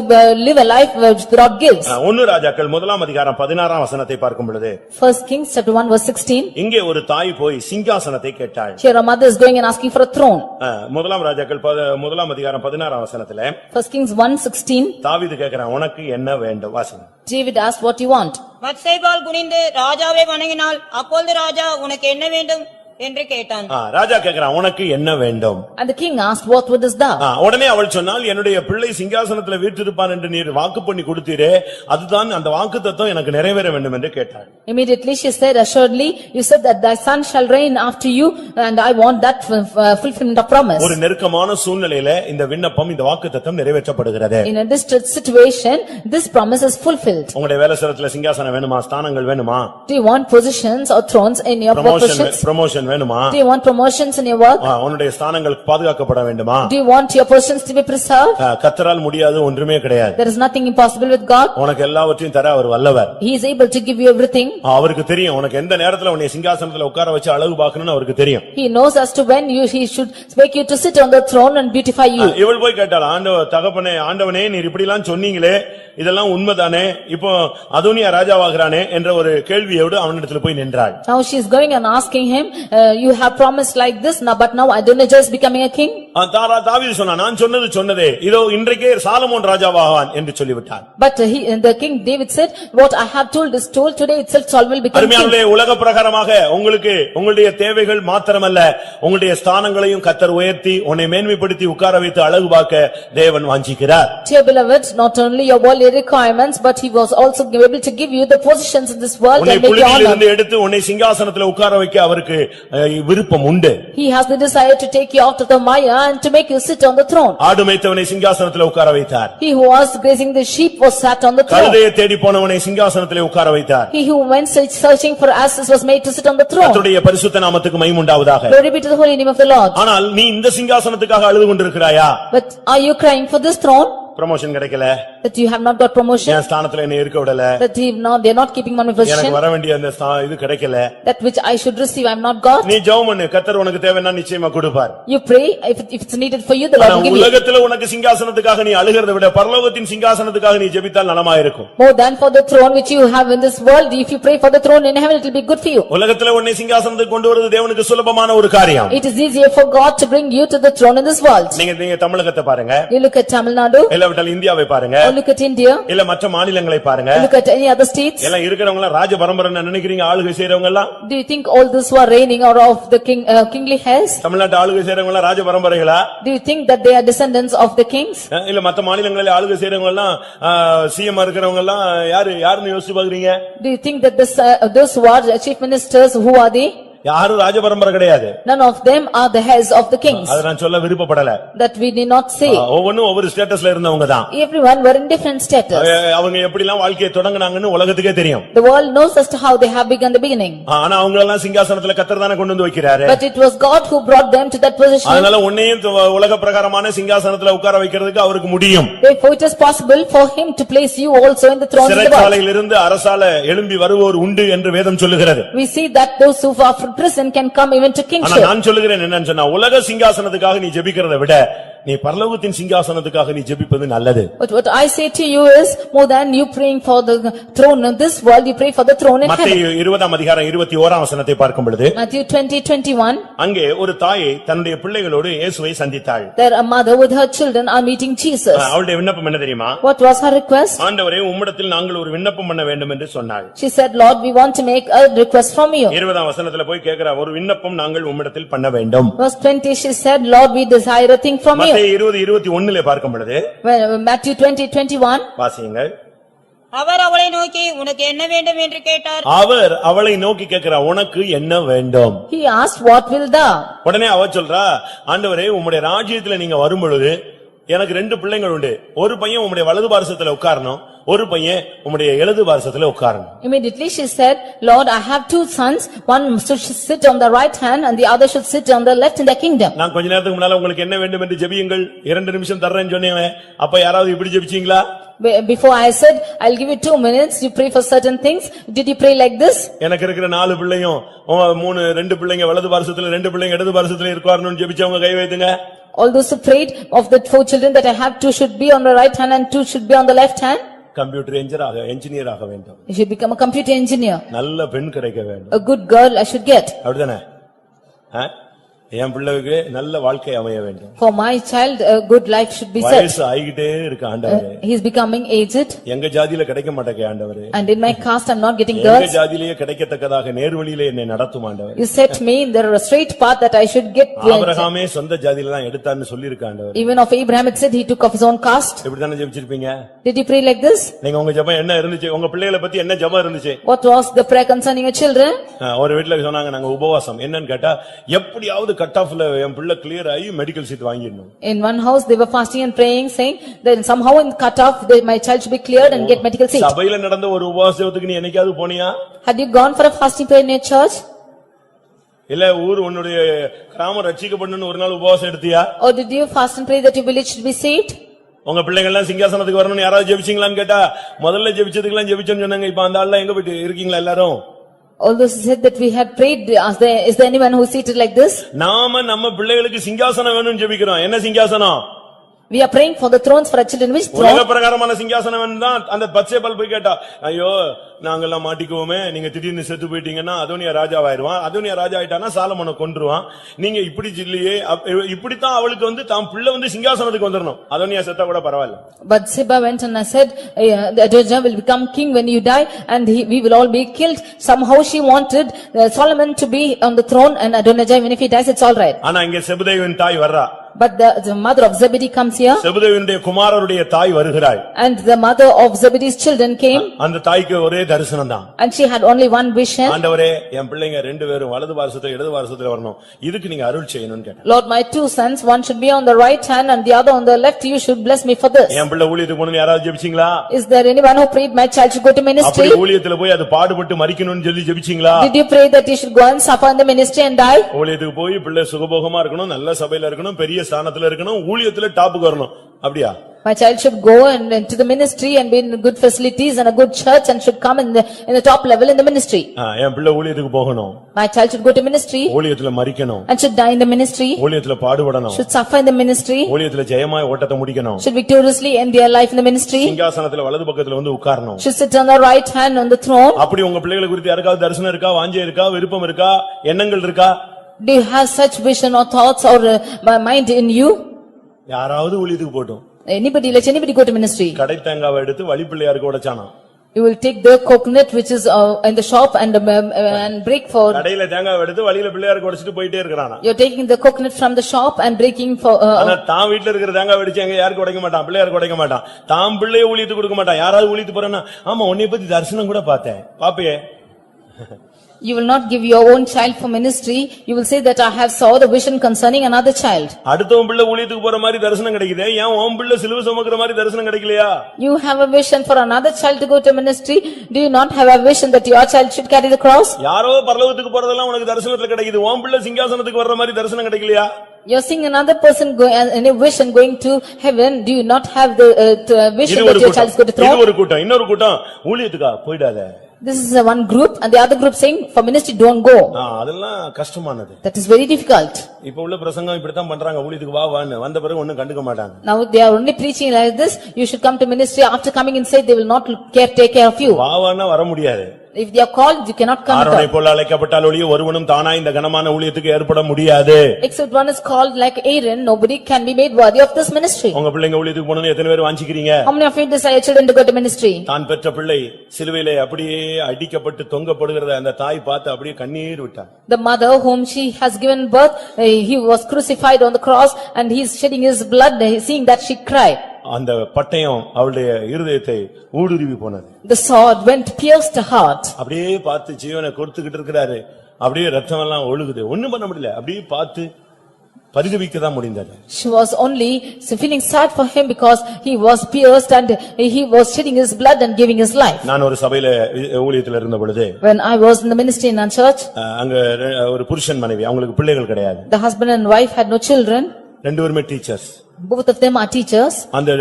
live a life which God gives. 1 ராஜாக்கள் 1ஆம் அதிகாரம் 16ஆம் வசனத்தை பார்க்கும் பொழுது, 1 Kings chapter 1 verse 16. இங்கே ஒரு தாய் போய் சிங்காசனத்தை கேட்டாள். Here a mother is going and asking for a throne. 1ஆம் ராஜாக்கள் 1ஆம் அதிகாரம் 16ஆம் வசனத்துல 1 Kings 1:16. தாவீது கேக்குறான், உனக்கு என்ன வேண்டும்? வாசிங்க. David asked, what you want? மத்சேபாள் குனிந்து ராஜாவை வணங்கினாள். அப்பொழுது ராஜா, உனக்கு என்ன வேண்டும் என்று கேட்டான். ராஜா கேக்குறான், உனக்கு என்ன வேண்டும்? And the king asked, what wouldest thou? உடனே அவள் சொன்னால், என்னுடைய பிள்ளை சிங்காசனத்துல வீற்றிருப்பான் என்று நீர் வாக்கு பண்ணி கொடுத்தீரே, அதுதான் அந்த வாக்குத்தத்தம் எனக்கு நிறைவேற வேண்டும் என்று கேட்டாள். Immediately she said, assuredly you said that thy son shall reign after you, and I want that fulfillment of promise. ஒரு நெருக்கமான சூழ்நிலையில இந்த விண்ணப்பம், இந்த வாக்குத்தத்தம் நிறைவேற்றப்படுகிறது. In a distressed situation, this promise is fulfilled. உங்களுடைய வேலைஸ்தலத்துல சிங்காசனம் வேணுமா? ஸ்தானங்கள் வேணுமா? Do you want positions or thrones in your positions? Promotion வேணுமா? Do you want promotions in your work? உன்னுடைய ஸ்தானங்கள் பாதுகாக்கப்பட வேண்டுமா? Do you want your positions to be preserved? கர்த்தரால் முடியாது ஒன்றுமே கிடையாது. There is nothing impossible with God. உனக்கு எல்லாவற்றையும் தர அவர் வல்லவர். He is able to give you everything. அவருக்கு தெரியும் உனக்கு எந்த நேரத்துல உன்னை சிங்காசனத்துல உட்கார வச்சு அழகு பார்க்கணும்னு அவருக்கு தெரியும். He knows as to when he should make you to sit on the throne and beautify you. இவள் போய் கேட்டாள், தகப்பனே, ஆண்டவனே, நீர் இப்படிலாம் சொன்னீங்களே, இதெல்லாம் உண்மைதானே? இப்போ அதோனியா ராஜாவாகிறானே என்ற ஒரு கேள்வியோடு அவனிடத்துல போய் நின்றாள். Now she is going and asking him, you have promised like this now, but now Adonijah is becoming a king. தாவீது சொன்னா, நான் சொன்னது சொன்னதே, இதோ இன்றைக்கே சாலமோன் ராஜாவாவான் என்று சொல்லிவிட்டான். But the king David said, what I have told is told, today itself Saul will become king. அருமையானவர்களே, உலக பிரகாரமாக உங்களுக்கு உங்களுடைய தேவைகள் மாத்திரமல்ல, உங்களுடைய ஸ்தானங்களையும் கர்த்தர் உயர்த்தி உன்னை மேன்மைப்படுத்தி உட்கார வைத்து அழகு பார்க்க தேவன் வாஞ்சிக்கிறார். Dear beloved, not only your worldly requirements, but he was also able to give you the positions in this world and make you honor. எடுத்து உன்னை சிங்காசனத்துல உட்கார வைக்க அவருக்கு விருப்பம் உண்டு. He has the desire to take you out of the mire and to make you sit on the throne. ஆடு மேய்த்தவனை சிங்காசனத்துல உட்கார வைத்தார். He who was grazing the sheep was sat on the throne. கழுதையை தேடி போனவனை சிங்காசனத்திலே உட்கார வைத்தார். He who went searching for asses was made to sit on the throne. கர்த்தருடைய பரிசுத்த நாமத்துக்கு மகிமை உண்டாவதாக. Glory be to the holy name of the Lord. ஆனால் நீ இந்த சிங்காசனத்துக்காக அழுது கொண்டிருக்கிறாயா? But are you crying for this throne? Promotion கிடைக்கல, that you have not got promotion, என் ஸ்தானத்துல என்ன இருக்க விடல, that they are not keeping my position, எனக்கு வர வேண்டிய அந்த இது கிடைக்கல, that which I should receive I am not got. நீ ஜெபம் பண்ணு, கர்த்தர் உனக்கு தேவைன்னா நிச்சயமா கொடுப்பார். You pray, if it's needed for you, the Lord will give you. உலகத்துல உனக்கு சிங்காசனத்துக்காக நீ அழுகிறதை விட பரலோகத்தின் சிங்காசனத்துக்காக நீ ஜெபித்தால் நலமா இருக்கும். More than for the throne which you have in this world, if you pray for the throne in heaven, it will be good for you. உலகத்துல உன்னை சிங்காசனத்துக்கு கொண்டு வருவது தேவனுக்கு சுலபமான ஒரு காரியம். It is easier for God to bring you to the throne in this world. நீங்க தமிழகத்தை பாருங்க. You look at Tamil Nadu. இல்லாவிட்டால் இந்தியாவை பாருங்க, Or look at India, இல்ல மற்ற மாநிலங்களை பாருங்க. look at any other states. எல்லாம் இருக்கிறவங்க எல்லாம் ராஜ பரம்பரைன்னு நினைக்கிறீங்க? ஆளுகை செய்றவங்க எல்லாம் Do you think all those who are reigning are of the kingly hairs? தமிழ்நாட்டு ஆளுகை செய்றவங்க எல்லாம் ராஜ பரம்பரைகளா? Do you think that they are descendants of the kings? இல்ல மற்ற மாநிலங்களில் ஆளுகை செய்றவங்க எல்லாம் சிஎம் இருக்கிறவங்க எல்லாம் யாருன்னு யோசிச்சு பாக்குறீங்க? Do you think that those who are chief ministers, who are they? யாரும் ராஜ பரம்பரை கிடையாது. None of them are the heirs of the kings. அத நான் சொல்ல விருப்பப்படல. That we need not say. ஒவ்வொன்னும் ஒவ்வொரு ஸ்டேட்டஸ்ல இருந்தவங்க தான். Everyone were in different status. அவங்க எப்படி எல்லாம் வாழ்க்கையை தொடங்குனாங்கன்னு உலகத்துக்கே தெரியும். The world knows as to how they have begun the beginning. ஆனா அவங்க எல்லாம் சிங்காசனத்துல கர்த்தர் தான கொண்டு வந்து வைக்கிறாரு. But it was God who brought them to that position. அதனால உன்னையும் உலக பிரகாரமான சிங்காசனத்துல உட்கார வைக்கிறதுக்கு அவருக்கு முடியும். Therefore it is possible for him to place you also in the throne of the world. சிறைச்சாலையிலிருந்து அரசால எழும்பி வருவோர் உண்டு என்று வேதம் சொல்லுகிறது. We see that those who are from prison can come even to ஆனா kingship. நான் சொல்லுகிறேன் என்னன்னு சொன்னா, உலக சிங்காசனத்துக்காக நீ ஜெபிக்கிறதை விட நீ பரலோகத்தின் சிங்காசனத்துக்காக நீ ஜெபிப்பது நல்லது. But what I say to you is, more than you praying for the throne of this world, you pray for the throne in heaven. மத்தேயு 20 அதிகாரம் 21 வசனத்தை பார்க்கும் பொழுது, Matthew 20:21, அங்கே ஒரு தாயை தன்னுடைய பிள்ளைகளோடு இயேசுவை சந்தித்தாள். there a mother with her children are meeting Jesus. அவளுடைய விண்ணப்பம் என்ன தெரியுமா? What was her request? ஆண்டவரே, உம்மிடத்தில் நாங்கள் ஒரு விண்ணப்பம் பண்ண வேண்டும் என்று சொன்னாள். She said, Lord, we want to make a request from you. 20 வசனத்துல போய் கேக்குறா, ஒரு விண்ணப்பம் நாங்கள் உம்மிடத்தில் பண்ண வேண்டும். Verse 20, she said, Lord, we desire a thing from you. மத்தேயு 20:21 பார்க்கும் பொழுது, Matthew 20:21, வாசியுங்கள். அவர் அவளை நோக்கி உனக்கு என்ன வேண்டும் என்று கேட்டார். அவர் அவளை நோக்கி கேட்கிறார், உனக்கு என்ன வேண்டும்? he asked, what will thou? உடனே அவ சொல்றா, ஆண்டவரே, உம்முடைய ராஜ்யத்துல நீங்க வரும் பொழுது எனக்கு 2 பிள்ளைகள் உண்டு. ஒரு பையன் உம்முடைய வலது பார்சத்துல உட்காரணும், ஒரு பையன் உம்முடைய இடது பார்சத்துல உட்காரணும். Immediately she said, Lord, I have 2 sons, one should sit on the right hand and the other should sit on the left in the kingdom. நான் கொஞ்ச நேரத்துக்கு முன்னால உங்களுக்கு என்ன வேண்டும் என்று ஜெபியுங்கள் 2 நிமிஷம் தர்றேன்னு சொன்னீங்க. அப்ப யாராவது இப்படி ஜெபிச்சீங்களா? Before I said, I'll give you 2 minutes, you pray for certain things. Did you pray like this? எனக்கு இருக்கிற 4 பிள்ளையும் 2 பிள்ளைங்க வலது பார்சத்துல 2 பிள்ளைங்க இடது பார்சத்துல இருக்காருன்னு ஜெபிச்சவங்க கை வைத்துங்க. All those who prayed of the 4 children that I have, 2 should be on the right hand and 2 should be on the left hand. Computer engineer ஆக வேண்டும். You should become a computer engineer. நல்ல பெண் கிடைக்க வேண்டும். A good girl I should get. அப்படிதானே? என் பிள்ளைக்கு நல்ல வாழ்க்கை அமைய வேண்டும். For my child a good life should be set. வயசு ஆகிட்டே இருக்கு ஆண்டவரே. He is becoming aged. எங்க ஜாதியில கிடைக்க மாட்டேங்க ஆண்டவரே. And in my caste I'm not getting எங்க girls. ஜாதியிலேயே கிடைக்கத்தக்கதாக நேர்வழியிலே என்னை நடத்தும் ஆண்டவரே. You set me in the straight path that I should get. ஆபிரகாமே சொந்த ஜாதியில தான் எடுத்தான்னு சொல்லிருக்க ஆண்டவரே. Even of Abraham it said he took of his own caste. இப்படி தானே ஜெபிச்சிருப்பீங்க? Did you pray like this? நீங்க உங்க ஜெபம் என்ன இருந்துச்சு? உங்க பிள்ளைகளை பத்தி என்ன ஜெபம் இருந்துச்சு? What was the prayer concerning your children? ஒரு வீட்ல சொன்னாங்க, நாங்க உபவாசம். என்னன்னு கேட்டா, எப்படியாவது கட் ஆஃப்ல என் பிள்ளை கிளியர் ஆகி மெடிக்கல் சீட் வாங்கிடணும். In one house they were fasting and praying, saying that somehow in cut off my child should be cleared and get medical seat. சபையில நடந்த ஒரு உபவாசத்துக்கு நீ என்னைக்காவது போனியா? Had you gone for a fasting prayer in your church? இல்ல உன்னுடைய கிராமம் ரட்சிக்கப்படணும்னு ஒரு நாள் உபவாசம் எடுத்தியா? Or did you fast and pray that your village should be saved? உங்க பிள்ளைகள் எல்லாம் சிங்காசனத்துக்கு வரணும்னு யாராவது ஜெபிச்சீங்களான்னு கேட்டா, முதல்ல ஜெபிச்சதுக்கெல்லாம் ஜெபிச்சோன்னு சொன்னாங்க. இப்ப அந்த ஆள்லாம் எங்க போயிட்டு இருக்கீங்களா எல்லாரும்? Although said that we had prayed, is there anyone who seated like this? நாம நம்ம பிள்ளைகளுக்கு சிங்காசனம் வேணும்னு ஜெபிக்கிறோம். என்ன சிங்காசனம்? We are praying for the thrones for our children. Which உலக throne? பிரகாரமான சிங்காசனம் வேணும்தான். அந்த பச்சைபால் போய் கேட்டா, ஐயோ நாங்கெல்லாம் மாட்டிக்குவோமே, நீங்க திடீர்னு செத்து போயிட்டீங்கன்னா அதோனியா ராஜாவாயிருவான், அதோனியா ராஜா ஆயிட்டானா சாலமோனை கொன்றுவான். நீங்க இப்படி இல்லையே, இப்படித்தான் அவளுக்கு தாம் பிள்ளை சிங்காசனத்துக்கு வந்துடணும். அதோனியா செத்தா கூட பரவாயில்ல. But Ziba went and said, Adonijah will become king when you die and we will all be killed. Somehow she wanted Solomon to be on the throne and Adonijah, even if he dies, it's all right. ஆனா இங்க செபதேவின் தாய் வர்றா. But the mother of Zebedee comes here. செபதேவினுடைய குமாரருடைய தாய் வருகிறாள். And the mother of Zebedee's children came. அந்த தாய்க்கு ஒரே தரிசனம் தான். And she had only one vision. ஆண்டவரே, என் பிள்ளைங்க 2 பேரும் வலது பார்சத்துல இடது பார்சத்துல வரணும். இதுக்கு நீங்க அருள் செய்யணும்னு கேட்டா. Lord, my 2 sons, one should be on the right hand and the other on the left. You should bless me for this. என் பிள்ளை ஊழியத்துக்கு போகணும்னு யாராவது ஜெபிச்சீங்களா? Is there anyone who prayed my child should go to ministry? அப்படி ஊழியத்துல போய் அது பாடுபட்டு மரிக்கணும்னு சொல்லி ஜெபிச்சீங்களா? Did you pray that you should go and suffer in the ministry and die? ஊழியத்துக்கு போய் பிள்ளை சுகபோகமா இருக்கணும், நல்ல சபையில இருக்கணும், பெரிய ஸ்தானத்துல இருக்கணும், ஊழியத்துல டாப்புக்கு வரணும். அப்படியா? My child should go and to the ministry and be in good facilities and a good church and should come in the top level in the ministry. என் பிள்ளை ஊழியத்துக்கு போகணும். My child should go to ministry ஊழியத்துல மரிக்கணும். and should die in the ministry. ஊழியத்துல பாடுபடணும். Should suffer in the ministry. ஊழியத்துல ஜெயமாய் ஓட்டத்தை முடிக்கணும். Should victoriously end their life in the ministry. சிங்காசனத்துல வலது பக்கத்துல உட்காரணும். Should sit on the right hand on the throne. அப்படி உங்க பிள்ளைகளை குறித்து யாருக்காவது தரிசனம் இருக்கா, வாஞ்சை இருக்கா, விருப்பம் இருக்கா, எண்ணங்கள் இருக்கா? Do you have such vision or thoughts or mind in you? யாராவது ஊழியத்துக்கு போட்டும். Let anybody go to ministry. கடை தேங்காவை எடுத்து வழிப்பிள்ளையாருக்கு உடைச்சானாம். You will take the coconut which is in the shop and break for. கடையில தேங்காவை எடுத்து வழியில பிள்ளையாருக்கு உடைச்சிட்டு போயிட்டே இருக்கறானா. You are taking the coconut from the shop and breaking for. ஆனா தான் வீட்ல இருக்கிற தேங்காவை வெடிச்சு எங்க யாருக்கு உடைக்க மாட்டான், பிள்ளையாருக்கு உடைக்க மாட்டான். தாம் பிள்ளையை ஊழியத்து கொடுக்க மாட்டான். யாராவது ஊழியத்து போறேன்னா ஆமா உன்னை பத்தி தரிசனம் கூட பார்த்தேன் பாப்பே. You will not give your own child for ministry. You will say that I have saw the vision concerning another child. அடுத்தவன் பிள்ளை ஊழியத்துக்கு போற மாதிரி தரிசனம் கிடைக்குதே, ஏன் உன் பிள்ளை சிலுவை சுமக்கிற மாதிரி தரிசனம் கிடைக்கலையா? You have a vision for another child to go to ministry. Do you not have a vision that your child should carry the cross? யாரோ பரலோகத்துக்கு போறதெல்லாம் உனக்கு தரிசனத்துல கிடைக்குது, உன் பிள்ளை சிங்காசனத்துக்கு வர்ற மாதிரி தரிசனம் கிடைக்கலையா? You are seeing another person in a vision going to heaven. Do you not have the vision that your child is going to throw? இது ஒரு கூட்டம். இன்னொரு கூட்டம் ஊழியத்துக்கா போய்டாத. This is one group and the other group saying for ministry don't go. அதெல்லாம் கஷ்டமானது. That is very difficult. இப்ப உள்ள பிரசங்கம் இப்படி தான் பண்றாங்க, ஊழியத்துக்கு வா வான்னு வந்த பிறகு ஒண்ணும் கண்டுக்க மாட்டாங்க. Now they are only preaching like this, you should come to ministry. After coming inside they will not take care of you. வா வான்னா வர முடியாது. If they are called, you cannot come. ஆரோனை போல அழைக்கப்பட்டால் ஒழிய ஒருவனும் தானா இந்த கனமான ஊழியத்துக்கு ஏற்பட முடியாது. Except one is called like Aaron, nobody can be made worthy of this ministry. உங்க பிள்ளைங்க ஊழியத்துக்கு போகணும்னு எத்தனை பேர் வாஞ்சிக்கிறீங்க? How many of you desire children to go to ministry? தான் பெற்ற பிள்ளை சிலுவையிலே அப்படியே அடிக்கப்பட்டு தொங்கப்படுகிறத அந்த தாய் பார்த்து அப்படியே கண்ணீர் விட்டார். The mother whom she has given birth, he was crucified on the cross and he is shedding his blood, seeing that she cried. அந்த பட்டயம் அவளுடைய இருதயத்தை ஊடுருவி போனது. The sword went pierced her heart. அப்படியே பார்த்து ஜீவனை கொடுத்துக்கிட்டு இருக்கிறாரு, அப்படியே ரத்தம் எல்லாம் ஒழுகுது, ஒண்ணும் பண்ண முடியல, அப்படியே பார்த்து பரிதவிக்க தான் முடிந்தது. She was only feeling sad for him because he was pierced and he was shedding his blood and giving his life. நான் ஒரு சபையில ஊழியத்துல இருந்த பொழுது, When I was in the ministry in our church, அங்க ஒரு புருஷன் மனைவி, அவங்களுக்கு பிள்ளைகள் கிடையாது. the husband and wife had no children. ரெண்டு பேருமே teachers. Both of them are teachers. அந்த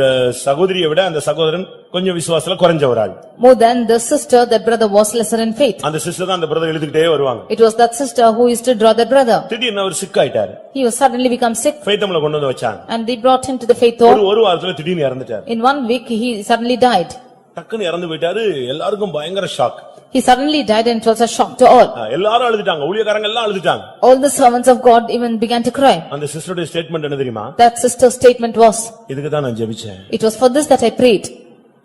சகோதரியை விட அந்த சகோதரன் கொஞ்சம் விசுவாசத்துல குறைஞ்ச ஒரு ஆள். More than the sister, that brother was lesser in faith. அந்த சிஸ்டர் தான் அந்த பிரதர் எழுதிக்கிட்டே வருவாங்க. It was that sister who used to draw that brother. திடீர்னு அவர் சிக் ஆயிட்டாரு. He was suddenly become sick ஃபெய்த்தம்ல கொண்டு வந்து வச்சாங்க. and they brought him to the faith home. ஒரு வாரத்துல திடீர்னு இறந்துட்டாரு. In 1 week he suddenly died. டக்குன்னு இறந்து போயிட்டாரு. எல்லாருக்கும் பயங்கர shock. He suddenly died and it was a shock to all. எல்லாரும் அழுதுட்டாங்க, ஊழியக்காரங்க எல்லாம் அழுதுட்டாங்க. All the servants of God even began to cry. அந்த சிஸ்டருடைய ஸ்டேட்மென்ட் என்ன தெரியுமா? That sister's statement was, இதுக்கு தான் நான் ஜெபிச்சேன். it was for this that I prayed.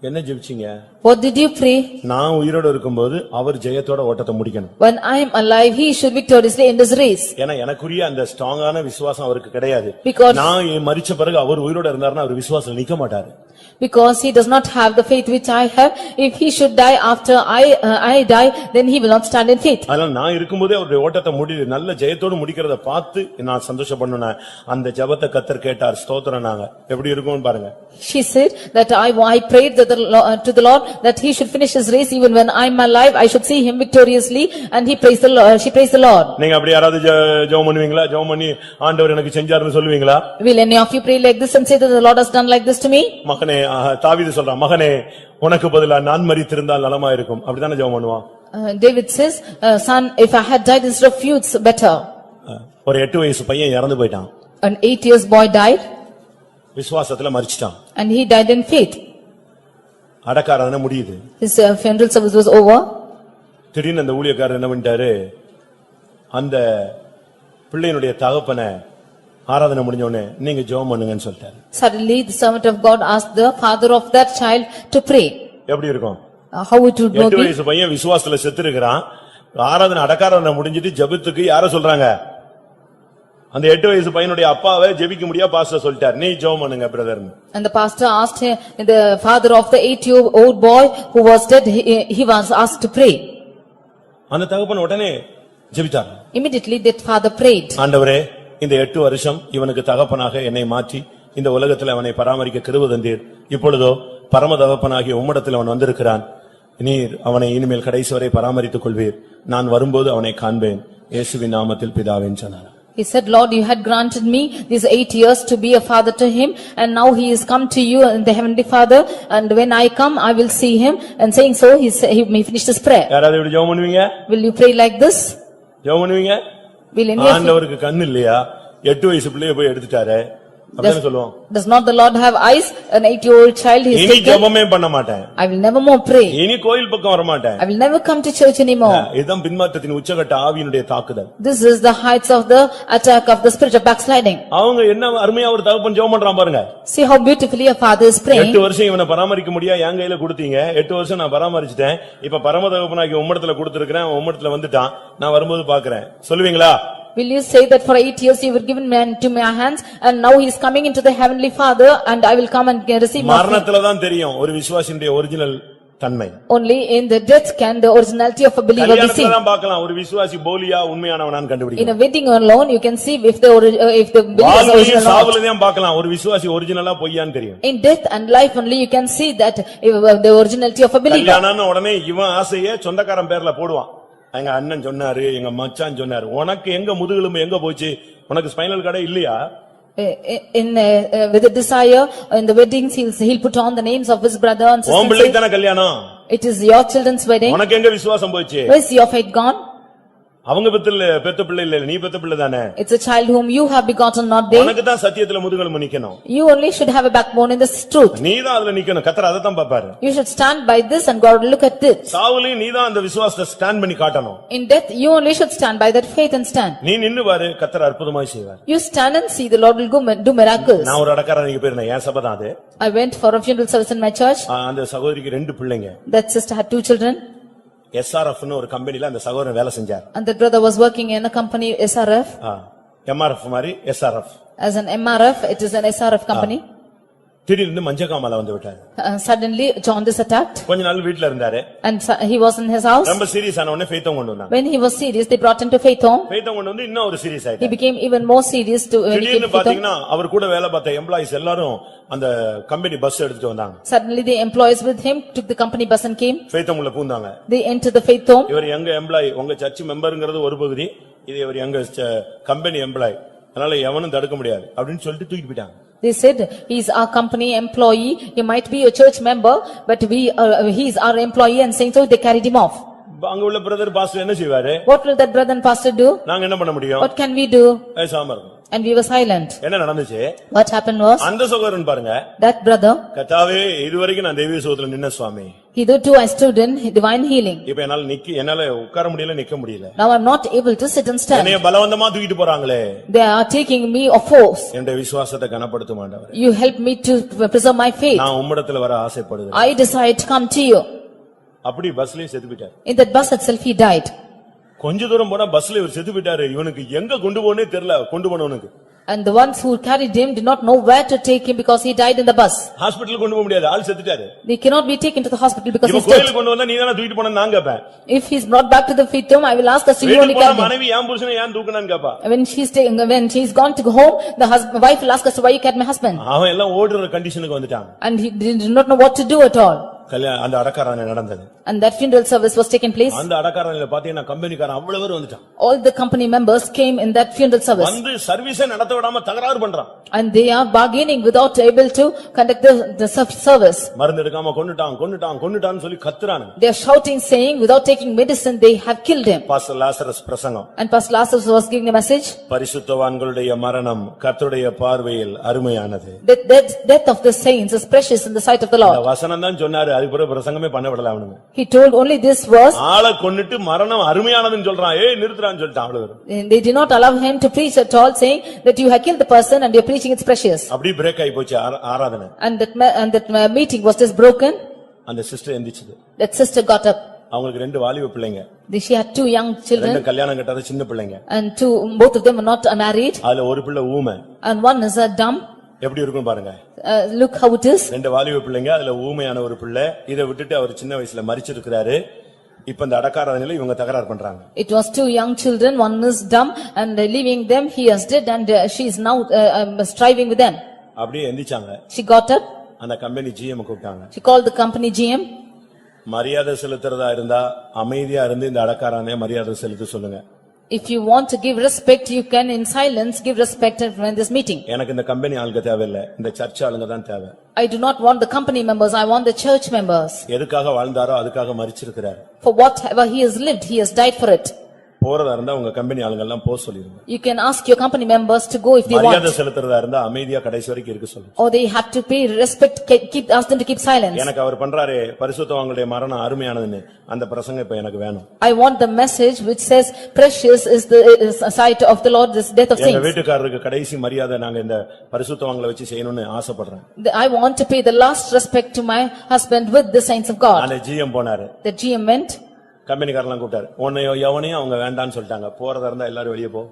என்ன ஜெபிச்சீங்க? What did you pray? நான் உயிரோட இருக்கும்போது அவர் ஜெயத்தோட ஓட்டத்தை முடிக்கணும். When I am alive, he should victoriously end his race. ஏன்னா எனக்குரிய அந்த ஸ்ட்ராங்கான விசுவாசம் அவருக்கு கிடையாது. Because நான் மரிச்ச பிறகு அவர் உயிரோட இருந்தாருன்னா அவர் விசுவாசம் நிக்க மாட்டாரு. Because he does not have the faith which I have. If he should die after I die, then he will not stand in faith. அதனால நான் இருக்கும்போதே அவருடைய ஓட்டத்தை நல்ல ஜெயத்தோடு முடிக்கிறத பார்த்து நான் சந்தோஷப்படணும். அந்த ஜெபத்தை கர்த்தர் கேட்டார். ஸ்தோத்திரம். நாங்க எப்படி இருக்கும்னு பாருங்க. She said that I prayed to the Lord that he should finish his race even when I am alive. I should see him victoriously and he praised the Lord. She praised the Lord. நீங்க அப்படி யாராவது ஜெபம் பண்ணுவீங்களா? ஜெபம் பண்ணி ஆண்டவர் எனக்கு செஞ்சாருன்னு சொல்லுவீங்களா? Will any of you pray like this and say that the Lord has done like this to me? மகனே, தாவீது சொல்றான், மகனே உனக்கு பதிலா நான் மரித்திருந்தால் நலமா இருக்கும். அப்படிதானே ஜெபம் பண்ணுவான். David says, son, if I had died instead of you, it's better. ஒரு 8 வயசு பையன் இறந்து போயிட்டான். An 8 years boy died. விசுவாசத்துல மரிச்சிட்டான். And he died in faith. அடக்காரதனை முடியுது. His funeral service was over. திடீர்னு அந்த ஊழியக்காரர் என்ன பண்ணிட்டாரு, அந்த பிள்ளையினுடைய தகப்பனை ஆராதனை முடிஞ்ச உடனே நீங்க ஜெபம் பண்ணுங்கன்னு சொல்லிட்டாரு. Suddenly the servant of God asked the father of that child to pray. எப்படி இருக்கும்? How it would be? 8 வயசு பையன் விசுவாசத்துல செத்து இருக்கிறான். ஆராதனை அடக்காரதனை முடிஞ்சிட்டு ஜெபத்துக்கு யார சொல்றாங்க? அந்த 8 வயசு பையனுடைய அப்பாவை ஜெபிக்க முடியா பாஸ்டர் சொல்லிட்டார், நீ ஜெபம் பண்ணுங்க brother. And the pastor asked him, the father of the 8-year-old boy who was dead, he was asked to pray. அந்த தகப்பன் உடனே ஜெபித்தார். Immediately that father prayed. ஆண்டவரே, இந்த 8 வருஷம் இவனுக்கு தகப்பனாக என்னை மாற்றி இந்த உலகத்தில் அவனை பராமரிக்க கிருபை தந்தீர். இப்பொழுதோ பரம தகப்பனாகிய உம்மிடத்தில் அவன் வந்திருக்கிறான். நீர் அவனை இனிமேல் கடைசி வரை பராமரித்துக் கொள்வீர். நான் வரும்போது அவனை காண்பேன். இயேசுவின் நாமத்தில் பிதாவே சொன்னார். He said, Lord, you had granted me these 8 years to be a father to him, and now he is come to you in the heavenly Father, and when I come I will see him. And saying so, he finished his prayer. யாராவது இப்படி ஜெபம் பண்ணுவீங்க? Will you pray like this? ஜெபம் பண்ணுவீங்க? Will any of you? ஆண்டவருக்கு கண்ணு இல்லையா? 8 வயசு பிள்ளையை போய் எடுத்துட்டாரு. அப்படின்னு சொல்லுவோம். Does not the Lord have eyes? An 8-year-old child he is இனி taken. ஜெபமே பண்ண மாட்டேன், I will never more pray. இனி கோயில் பக்கம் வர மாட்டேன். I will never come to church anymore. இதுதான் பின்மாற்றத்தின் உச்சகட்ட ஆவியினுடைய தாக்குதல். This is the heights of the attack of the spirit of backsliding. அவங்க என்ன அருமையா ஒரு தகப்பன் ஜெபம் பண்றான் பாருங்க. See how beautifully a father is praying. 8 வருஷம் இவனை பராமரிக்க முடியா என் கையில கொடுத்தீங்க, 8 வருஷம் நான் பராமரிச்சிட்டேன், இப்ப பரம தகப்பனாகி உம்மிடத்துல கொடுத்திருக்கிறேன், உம்மிடத்துல வந்துட்டான், நான் வரும்போது பாக்குறேன் சொல்லுவீங்களா? Will you say that for 8 years you were given man to my hands and now he is coming into the heavenly Father and I will come and receive my faith? மரணத்துல தான் தெரியும் ஒரு விசுவாசியுடைய ஒரிஜினல் தன்மை. Only in the death can the originality of a believer be seen. கல்யாணத்துல தான் பார்க்கலாம் ஒரு விசுவாசி போலியா உண்மையானவனான்னு In கண்டுபிடிக்கலாம். a wedding alone you can see if the believer is original or not. சாவுலதான் பார்க்கலாம் ஒரு விசுவாசி ஒரிஜினலா பொய்யான்னு தெரியும். In death and life only you can see that the originality of a believer. கல்யாணம்னு உடனே இவன் ஆசையை சொந்தக்காரன் பேர்ல போடுவான். எங்க அண்ணன் சொன்னாரு, எங்க மச்சான் சொன்னாரு. உனக்கு எங்க முதுகெலும்பு எங்க போச்சு? உனக்கு ஸ்பைனல் கார்டே இல்லையா? With a desire in the weddings he'll put on the names of his brother and உன் பிள்ளை sister. தான கல்யாணம், It is your children's wedding. உனக்கு எங்க விசுவாசம் போச்சு? Where is your faith gone? அவங்க பெத்த பிள்ளை இல்ல, நீ பெத்த பிள்ளை தானே. It's a child whom you have begotten, not they. உனக்கு தான் சத்தியத்துல முதுகெலும்பு நிக்கணும். You only should have a backbone in this truth. நீ தான் அதுல நிக்கணும். கர்த்தர் அதை தான் பாப்பாரு. You should stand by this and God will look at this. சாவுலயும் நீ தான் அந்த விசுவாசத்தை ஸ்டாண்ட் பண்ணி காட்டணும். In death you only should stand by that faith and stand. நீ நின்னு பாரு, கர்த்தர் அற்புதமாய் செய்வார். You stand and see the Lord will do miracles. நான் ஒரு அடக்காரனுக்கு போயிருந்தேன், என் சபை தான் அது. I went for a funeral service in my church. அந்த சகோதரிக்கு 2 பிள்ளைங்க. That sister had 2 children. SRF ன்னு ஒரு கம்பெனில அந்த சகோதரன் வேலை செஞ்சார். And that brother was working in a company SRF. MRF மாதிரி SRF. As an MRF, it is an SRF company. திடீர்னு மஞ்சகாமல வந்து விட்டாரு. Suddenly jaundice attacked. கொஞ்ச நாள் வீட்ல இருந்தாரு. And he was in his house. ரொம்ப சீரியஸ் ஆன உடனே ஃபெய்த்தம் கொண்டு வந்தாங்க. When he was serious, they brought him to faith home. ஃபெய்த்தம் கொண்டு வந்து இன்னும் ஒரு சீரியஸ் He ஆயிட்டாரு. became even more serious to when he came திடீர்னு to faith home. பாத்தீங்கன்னா அவர் கூட வேலை பார்த்த எம்ப்ளாயிஸ் எல்லாரும் அந்த கம்பெனி பஸ் எடுத்துட்டு வந்தாங்க. Suddenly the employees with him took the company bus and came. ஃபெய்த்தம் உள்ள பூந்தாங்க. They entered the faith home. இவர் எங்க எம்ப்ளாயி, உங்க சர்ச் மெம்பர்ங்கிறது ஒரு பகுதி, இது இவர் எங்க கம்பெனி எம்ப்ளாயி, அதனால எவனும் தடுக்க முடியாது அப்படின்னு சொல்லிட்டு தூக்கிட்டு போயிட்டாங்க. They said he is our company employee, he might be a church member but he is our employee and saying so they carried him off. அங்க உள்ள பிரதர் பாஸ்டர் என்ன செய்வாரு? What will that brother and pastor do? நாங்க என்ன பண்ண முடியும்? What can we do? பேசாம இருக்கோம். And we were silent. என்ன நடந்துச்சு? What happened was அந்த சகோதரன் பாருங்க, that brother, கர்த்தாவே இதுவரைக்கும் நான் தெய்வீக சுகத்துல நின்ன சுவாமி, hitherto I stood in divine healing. இப்ப என்னால உட்கார முடியல, நிக்க முடியல. Now I am not able to sit and stand. என்னைய பலவந்தமா தூக்கிட்டு போறாங்களே. They are taking me of force. என்னுடைய விசுவாசத்தை கனப்படுத்தும் ஆண்டவரே. You help me to preserve my faith. நான் உம்மிடத்துல வர ஆசைப்படுகிறேன். I desire to come to you. அப்படி பஸ்லயே செத்து போயிட்டார். In that bus itself he died. கொஞ்ச தூரம் போனா பஸ்ல இவர் செத்து போயிட்டாரு. இவனுக்கு எங்க கொண்டு போனே தெரியல, கொண்டு போனவனுக்கு. And the ones who carried him did not know where to take him because he died in the bus. Hospital கொண்டு போக முடியாது, ஆள் செத்துட்டாரு. They cannot be taken to the hospital because he இவன் is dead. கோயிலுக்கு கொண்டு வந்தா நீ தான தூக்கிட்டு போன நான் கேப்பேன். If he is brought back to the faith home, I will ask us to you only வீட்டுக்கு போனா carry him. மனைவி ஏன் புருஷனை ஏன் தூக்குனான்னு கேப்பா. When she is gone to go home, the wife will ask us why you carried my husband. அவன் எல்லாம் ஓடுற கண்டிஷனுக்கு வந்துட்டான். And he did not know what to do at all. அந்த அடக்காரன் நடந்தது. And that funeral service was taken place. அந்த அடக்காரன்ல பாத்தீங்கன்னா கம்பெனிக்காரன் அவ்வளவு பேர் வந்துட்டான். All the company members came in that funeral service. வந்து சர்வீஸே நடத்த விடாம தகராறு பண்றான். And they are bargaining without able to conduct the service. மருந்து எடுக்காம கொன்னுட்டான்னு சொல்லி கத்துறாங்க. They are shouting saying without taking medicine they have killed him. Pastor Lazarus பிரசங்கம். And Pastor Lazarus was giving a message. பரிசுத்தவான்களுடைய மரணம் கர்த்தருடைய பார்வையில் அருமையானது. That death of the saints is precious in the sight of the Lord. அந்த வசனம் தான் சொன்னாரு, அதுக்கு பிறகு பிரசங்கமே பண்ண விடல அவனுங்க. He told only this verse. ஆளை கொன்னுட்டு மரணம் அருமையானதுன்னு சொல்றான். நிறுத்துறான்னு சொல்லிட்டான் அவ்வளவு. They did not allow him to preach at all saying that you have killed the person and you are preaching it's precious. அப்படி பிரேக் ஆயி போச்சு ஆராதனை. And that meeting was just broken. அந்த sister எந்திரிச்சது. That sister got up. அவங்களுக்கு 2 வாலிப பிள்ளைங்க. She had 2 young children. 2 கல்யாணம் கட்டாத சின்ன பிள்ளைங்க. And both of them were not married. அதுல ஒரு பிள்ளை ஊமை. And one is a dumb. எப்படி இருக்கும் பாருங்க. Look how it is. 2 வாலிப பிள்ளைங்க, அதுல ஊமையான ஒரு பிள்ளை. இத விட்டுட்டு அவர் சின்ன வயசுல மரிச்சிருக்காரு. இப்ப இந்த அடக்காரனில இவங்க தகராறு பண்றாங்க. It was 2 young children, one is dumb and leaving them he is dead and she is now striving with them. அப்படியே எந்திச்சாங்க. She got up. அந்த கம்பெனி GM கூப்பிட்டாங்க. She called the company GM. மரியாதை செலுத்துறதா இருந்தா அமைதியா இருந்து இந்த அடக்காரனே மரியாதை செலுத்த சொல்லுங்க. If you want to give respect, you can in silence give respect in this meeting. எனக்கு இந்த கம்பெனி ஆளுங்க தேவையில்லை, இந்த சர்ச் ஆளுங்க தான் தேவை. I do not want the company members, I want the church members. எதுக்காக வாழ்ந்தாரோ அதுக்காக மரிச்சிருக்கிறார். For whatever he has lived, he has died for it. போறதா இருந்தா உங்க கம்பெனி ஆளுங்க எல்லாம் போக சொல்லிருங்க. You can ask your company members to go if they மரியாதை want. செலுத்துறதா இருந்தா அமைதியா கடைசி வரைக்கும் இருக்க சொல்லுங்க. Or they have to pay respect, ask them to keep silence. எனக்கு அவர் பண்றாரே பரிசுத்தவான்களுடைய மரணம் அருமையானதுன்னு அந்த பிரசங்கம் இப்ப எனக்கு வேணும். I want the message which says precious is the sight of the Lord, this death of எங்க saints. வீட்டுக்காரருக்கு கடைசி மரியாதை நாங்க இந்த பரிசுத்தவான்களை வச்சு செய்யணும்னு ஆசைப்படுறேன். I want to pay the last respect to my husband with the saints of God. அந்த ஜிஎம் போனாரு. The GM went. கம்பெனிக்காரலாம் கூப்பிட்டாரு. உன்னையோ எவனையும் அவங்க வேண்டான்னு சொல்லிட்டாங்க. போறதா இருந்தா எல்லாரும் வெளியே போ.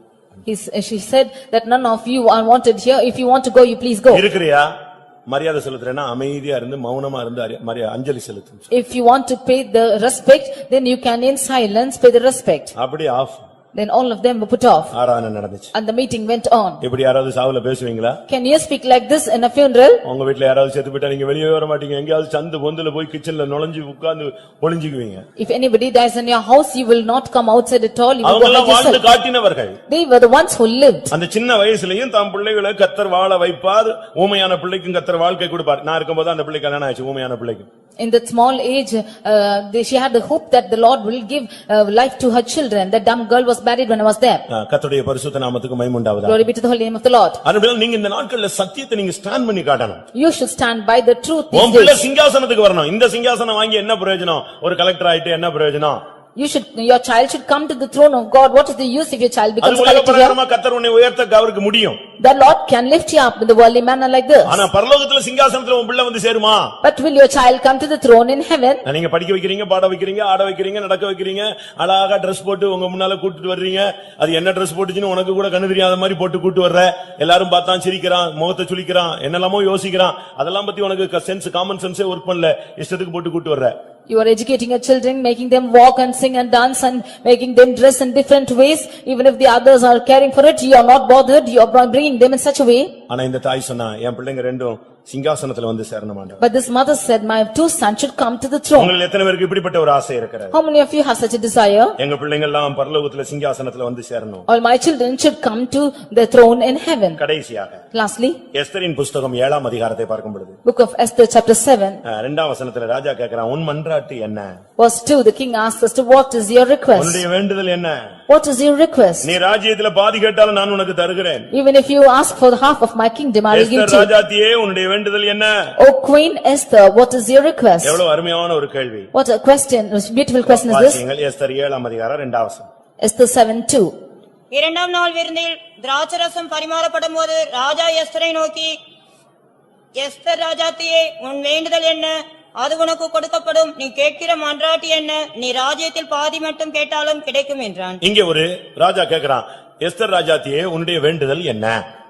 She said that none of you are wanted here. If you want to go, you please go. இருக்கிறியா? மரியாதை செலுத்துறேன்னா அமைதியா இருந்து மௌனமா இருந்து அஞ்சலி செலுத்து. If you want to pay the respect, then you can in silence pay the respect. அப்படி of. Then all of them were put off. ஆராதனை நடந்துச்சு. And the meeting went on. இப்படி யாராவது சாவுல பேசுவீங்களா? Can you speak like this in a funeral? உங்க வீட்ல யாராவது செத்து போயிட்டா நீங்க வெளியே வர மாட்டீங்க. எங்கயாவது சந்து பொந்துல போய் கிச்சன்ல நுழைஞ்சு உட்கார்ந்து ஒளிஞ்சுக்குவீங்க. If anybody dies in your house, you will not come outside at all. You will அவங்க go எல்லாம் hide வாழ்ந்து yourself. காட்டினவர்கள். They were the ones who lived. அந்த சின்ன வயசுலயும் தாம் பிள்ளைகளை கர்த்தர் வாழ வைப்பார். ஊமையான பிள்ளைக்கும் கர்த்தர் வாழ்க்கை கொடுப்பார். நான் இருக்கும்போது அந்த பிள்ளை கல்யாணம் ஆச்சு ஊமையான பிள்ளைக்கு. In that small age, she had the hope that the Lord will give life to her children. That dumb girl was married when I was there. கர்த்தருடைய பரிசுத்த நாமத்துக்கு மகிமை உண்டாவதாக. Glory be to the holy name of the Lord. அதனால நீங்க இந்த நாட்கள்ல சத்தியத்தை நீங்க ஸ்டாண்ட் பண்ணி காட்டணும். You should stand by the truth these உன் பிள்ளை days. சிங்காசனத்துக்கு வரணும். இந்த சிங்காசனம் வாங்கி என்ன பிரயோஜனம்? ஒரு கலெக்டர் ஆயிட்டு என்ன பிரயோஜனம்? Your child should come to the throne of God. What is the use if your child becomes a collector here? கர்த்தர் உன்னை உயர்த்த அவருக்கு முடியும். The Lord can lift you up in the worldly manner like this. ஆனா பரலோகத்துல சிங்காசனத்துல உன் பிள்ளை வந்து சேருமா? But will your child come to the throne in heaven? நீங்க படிக்க வைக்கிறீங்க, பாட வைக்கிறீங்க, ஆட வைக்கிறீங்க, நடக்க வைக்கிறீங்க, அழகா Dress போட்டு உங்க முன்னால கூட்டிட்டு வர்றீங்க. அது என்ன Dress போட்டுச்சுன்னு உனக்கு கூட கண்ணு தெரியாத மாதிரி போட்டு கூட்டி வர்ற. எல்லாரும் பார்த்தா சிரிக்கிறான், முகத்தை சுளிக்கிறான், என்னெல்லாமோ யோசிக்கிறான். அதெல்லாம் பத்தி உனக்கு சென்ஸ் காமன் சென்ஸே வொர்க் பண்ணல. இஷ்டத்துக்கு போட்டு கூட்டி வர்ற. You are educating your children, making them walk and sing and dance and making them dress in different ways. Even if the others are caring for it, you are not bothered. You are bringing them in such a way. ஆனா இந்த தாய் சொன்னா என் பிள்ளைங்க ரெண்டும் சிங்காசனத்துல வந்து சேரணுமாண்டா. But this mother said, my two sons should come to the throne. உங்களுக்கு எத்தனை பேருக்கு இப்படிப்பட்ட ஒரு ஆசை இருக்கிறது? How many of you have such a desire? எங்க பிள்ளைங்க எல்லாம் பரலோகத்துல சிங்காசனத்துல வந்து சேரணும். All my children should come to the throne in heaven. கடைசியாக Lastly, எஸ்தரின் புத்தகம் 7ஆம் அதிகாரத்தை பார்க்கும் பொழுது book of Esther chapter 7 2ஆம் வசனத்துல ராஜா கேக்குறான் உன் மன்றாட்டு என்ன? verse 2, the king asks us to what is your request? உன்னுடைய வேண்டுதல் என்ன? What is your request? நீ ராஜ்யத்துல பாதி கேட்டாலும் நான் உனக்கு தருகிறேன். Even if you ask for the half of my kingdom, I will give Esther to you. ராஜாத்தியே உன்னுடைய வேண்டுதல் என்ன? O Queen Esther, what is your request? எவ்வளவு அருமையான ஒரு கேள்வி. What a question, beautiful question is this? வாசியுங்கள் எஸ்தர் 7ஆம் அதிகாரம் 2ஆம் வசனம். Esther 7:2. இரண்டாம் நாள் விருந்தில் திராட்சரசம் பரிமாறப்படும் போது ராஜா எஸ்தரை நோக்கி, எஸ்தர் ராஜாத்தியே, உன் வேண்டுதல் என்ன? அது உனக்கு கொடுக்கப்படும். நீ கேட்கிற மன்றாட்டு என்ன? நீ ராஜ்யத்தில் பாதி மட்டும் கேட்டாலும் கிடைக்கும் என்றான். இங்கே ஒரு ராஜா கேக்குறான் எஸ்தர் ராஜாத்தியே உன்னுடைய வேண்டுதல் என்ன?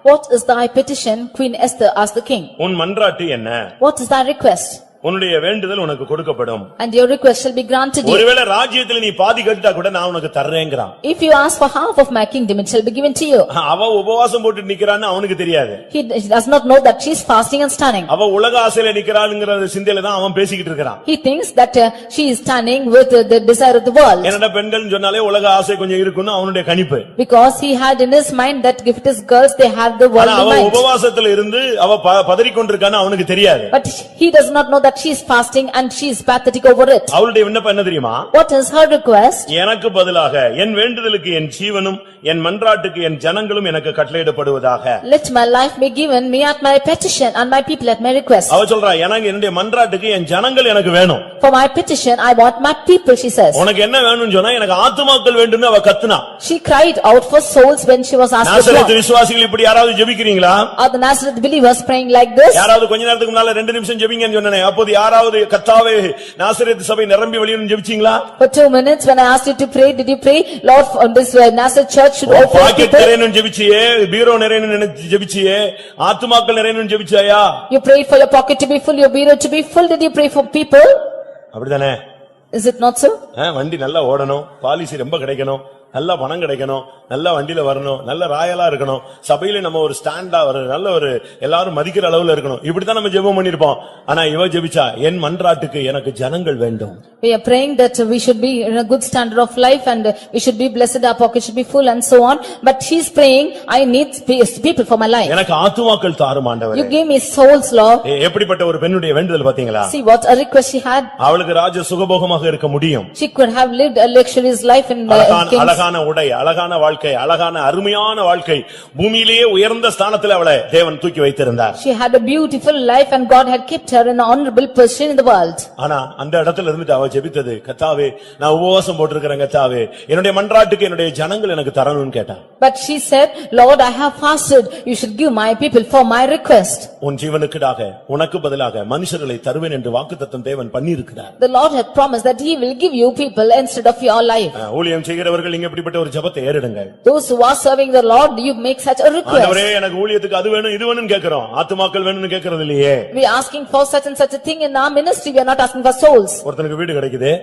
What is thy petition? Queen Esther asked the king. உன் மன்றாட்டு என்ன? What is thy request? உன்னுடைய வேண்டுதல் உனக்கு கொடுக்கப்படும். And your request shall be granted you. ஒருவேளை ராஜ்யத்துல நீ பாதி கேட்டா கூட நான் உனக்கு தர்றேங்கறான். If you ask for half of my kingdom, it shall be given to you. அவ உபவாசம் போட்டு நிக்கறான்னு அவனுக்கு தெரியாது. He does not know that she is fasting and standing. அவ உலக ஆசையில நிக்கறாளுங்கற சிந்தையில தான் அவன் பேசிக்கிட்டு இருக்கான். He thinks that she is standing with the desire of the world. என்னடா பெண்கள் சொன்னாலே உலக ஆசை கொஞ்சம் இருக்குன்னு அவனுடைய கணிப்பு. Because he had in his mind that if it is girls, they have the worldly அவ mind. உபவாசத்துல இருந்து அவ பதறிக்கொண்டிருக்கான்னு அவனுக்கு தெரியாது. But he does not know that she is fasting and she is pathetic over it. அவளுடைய விண்ணப்பம் என்ன தெரியுமா? What is her request? எனக்கு பதிலாக என் வேண்டுதலுக்கு என் ஜீவனும் என் மன்றாட்டுக்கு என் ஜனங்களும் எனக்கு கட்டளையிடப்படுவதாக. Let my life be given me at my petition and my people at my request. அவ சொல்றா எனக்கு என்னுடைய மன்றாட்டுக்கு என் ஜனங்கள் எனக்கு வேணும். For my petition I want my people, she says. உனக்கு என்ன வேணும்னு சொன்னா எனக்கு ஆத்துமாக்கள் வேண்டும்னு அவ கத்துனா. She cried out for souls when she was asked for நாசரேத்து விசுவாசிகள் இப்படி யாராவது ஜெபிக்கிறீங்களா? Are the Nazareth believers praying like this? யாராவது கொஞ்ச நேரத்துக்கு முன்னால 2 நிமிஷம் ஜெபிங்கன்னு சொன்னனே அப்போது யாராவது கர்த்தாவே நாசரேத்து சபை நிரம்பி வழியணும் ஜெபிச்சீங்களா? For 2 minutes when I asked you to pray, did you pray, Lord, for this Nazareth church should open pocket நிறையணும் ஜெபிச்சியே, பீரோ நிறையணும் ஜெபிச்சியே, ஆத்துமாக்கள் நிறையணும் ஜெபிச்சாயா? You prayed for your pocket to be full, your bureau to be full. Did you pray for people? அப்படிதானே? Is it not so? வண்டி நல்லா ஓடணும், பாலிசி ரொம்ப கிடைக்கணும், நல்ல பணம் கிடைக்கணும், நல்ல வண்டியில வரணும், நல்ல ராயலா இருக்கணும், சபையில நம்ம ஒரு ஸ்டாண்டா நல்ல ஒரு எல்லாரும் மதிக்கிற அளவுல இருக்கணும். இப்படிதான் நம்ம ஜெபம் பண்ணிருப்போம். ஆனா இவ ஜெபிச்சா என் மன்றாட்டுக்கு எனக்கு ஜனங்கள் வேண்டும். We are praying that we should be in a good standard of life and we should be blessed, our pocket should be full and so on. But she is praying, I need people for my life. எனக்கு ஆத்துமாக்கள் தாரும் ஆண்டவரே. You gave me souls, Lord. எப்படிப்பட்ட ஒரு பெண்ணுடைய வேண்டுதல் பாத்தீங்களா? See what a request she had. அவளுக்கு ராஜ சுகபோகமாக இருக்க முடியும். She could have lived a luxurious life in the king's அழகான உடை, அழகான வாழ்க்கை, அழகான அருமையான வாழ்க்கை, பூமியிலேயே உயர்ந்த ஸ்தானத்தில் அவளை தேவன் தூக்கி வைத்திருந்தார். She had a beautiful life and God had kept her in an honorable position in the world. ஆனா அந்த இடத்துல இருந்துட்டு அவ ஜெபித்தது, கர்த்தாவே நான் உபவாசம் போட்டிருக்கிறேன், கர்த்தாவே என்னுடைய மன்றாட்டுக்கு என்னுடைய ஜனங்கள் எனக்கு தரணும்னு கேட்டா. But she said, Lord, I have fasted, you should give my people for my request. உன் ஜீவனுக்குடாக உனக்கு பதிலாக மனுஷர்களை தருவேன் என்று வாக்குத்தத்தம் தேவன் பண்ணியிருக்கிறார். The Lord had promised that he will give you people instead of your life. ஊழியம் செய்கிறவர்கள் இங்க இப்படிப்பட்ட ஒரு ஜெபத்தை ஏறெடுங்க. Those who are serving the Lord, you make such a request. ஆண்டவரே எனக்கு ஊழியத்துக்கு அது வேணும் இது வேணும்னு கேக்குறோம், ஆத்துமாக்கள் வேணும்னு கேக்குறது இல்லையே. We are asking for such and such a thing in our ministry, we are not asking for souls. ஒருத்தனுக்கு வீடு கிடைக்குது,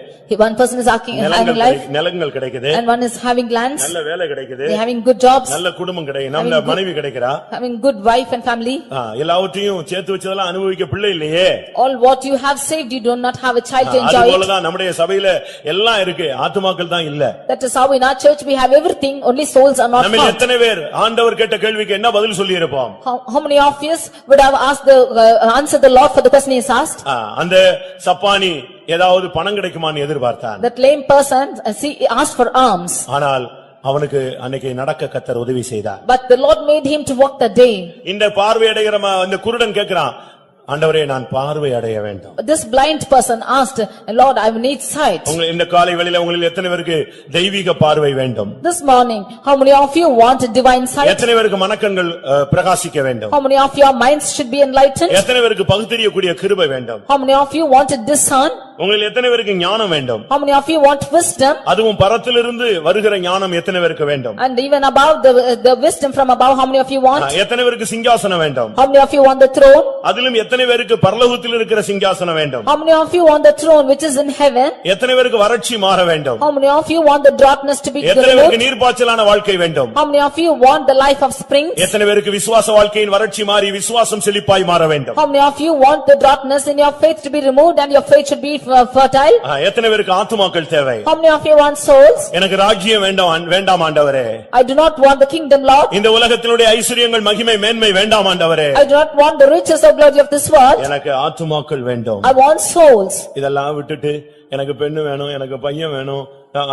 One person is asking having life, நிலங்கள் கிடைக்குது, and one is having lands, நல்ல வேலை கிடைக்குது, they are having good jobs, நல்ல குடும்பம் கிடைக்குது, நல்ல மனைவி கிடைக்கிறா, having good wife and family. எல்லாவற்றையும் சேர்த்து வச்சதெல்லாம் அனுபவிக்க பிள்ளை இல்லையே. All what you have saved, you do not have a child to enjoy it. அதுபோலதான் நம்முடைய சபையில எல்லாம் இருக்கு, ஆத்துமாக்கள் தான் இல்ல. That is how in our church we have everything, only souls are not நம்ம found. எத்தனை பேர் ஆண்டவர் கேட்ட கேள்விக்கு என்ன பதில் சொல்லி இருப்போம்? How many of you would have asked the answer the Lord for the question he is asked? அந்த சப்பானி ஏதாவது பணம் கிடைக்குமான்னு எதிர்பார்த்தான். That lame person asked for alms. ஆனால் அவனுக்கு அன்னைக்கு நடக்க கர்த்தர் உதவி செய்தார். But the Lord made him to walk that day. இந்த பார்வை அடைகிற இந்த குருடன் கேக்குறான், ஆண்டவரே நான் பார்வை அடைய வேண்டும். This blind person asked, Lord, I need sight. உங்க இந்த காலை வேளையில உங்களில் எத்தனை பேருக்கு தெய்வீக பார்வை வேண்டும்? This morning, how many of you want divine sight? எத்தனை பேருக்கு மனக்கண்கள் பிரகாசிக்க வேண்டும்? How many of your minds should be enlightened? எத்தனை பேருக்கு பகுத்தறியக்கூடிய கிருபை வேண்டும்? How many of you want to discern? உங்களில் எத்தனை பேருக்கு ஞானம் வேண்டும்? How many of you want wisdom? அதுவும் பரத்திலிருந்து வருகிற ஞானம் எத்தனை பேருக்கு வேண்டும்? And even above the wisdom from above, how many of you want? எத்தனை பேருக்கு சிங்காசனம் வேண்டும்? How many of you want the throne? அதிலும் எத்தனை பேருக்கு பரலோகத்தில் இருக்கிற சிங்காசனம் வேண்டும்? How many of you want the throne which is in heaven? எத்தனை பேருக்கு வறட்சி மாற வேண்டும்? How many of you want the droughtless to be எத்தனை பேருக்கு removed? நீர்ப்பாய்ச்சலான வாழ்க்கை வேண்டும்? How many of you want the life of springs? எத்தனை பேருக்கு விசுவாச வாழ்க்கையின் வறட்சி மாறி விசுவாசம் செழிப்பாய் மாற வேண்டும்? How many of you want the droughtless in your faith to be removed and your faith should be fertile? எத்தனை பேருக்கு ஆத்துமாக்கள் தேவை? How many of you want souls? எனக்கு ராஜ்யம் வேண்டாம் ஆண்டவரே. I do not want the kingdom, Lord. இந்த உலகத்தினுடைய ஐஸ்வரியங்கள் மகிமை மேன்மை வேண்டாம் ஆண்டவரே. I do not want the riches or glory of this world. எனக்கு ஆத்துமாக்கள் வேண்டும். I want souls. இதெல்லாம் விட்டுட்டு எனக்கு பெண்ணு வேணும், எனக்கு பையன் வேணும்,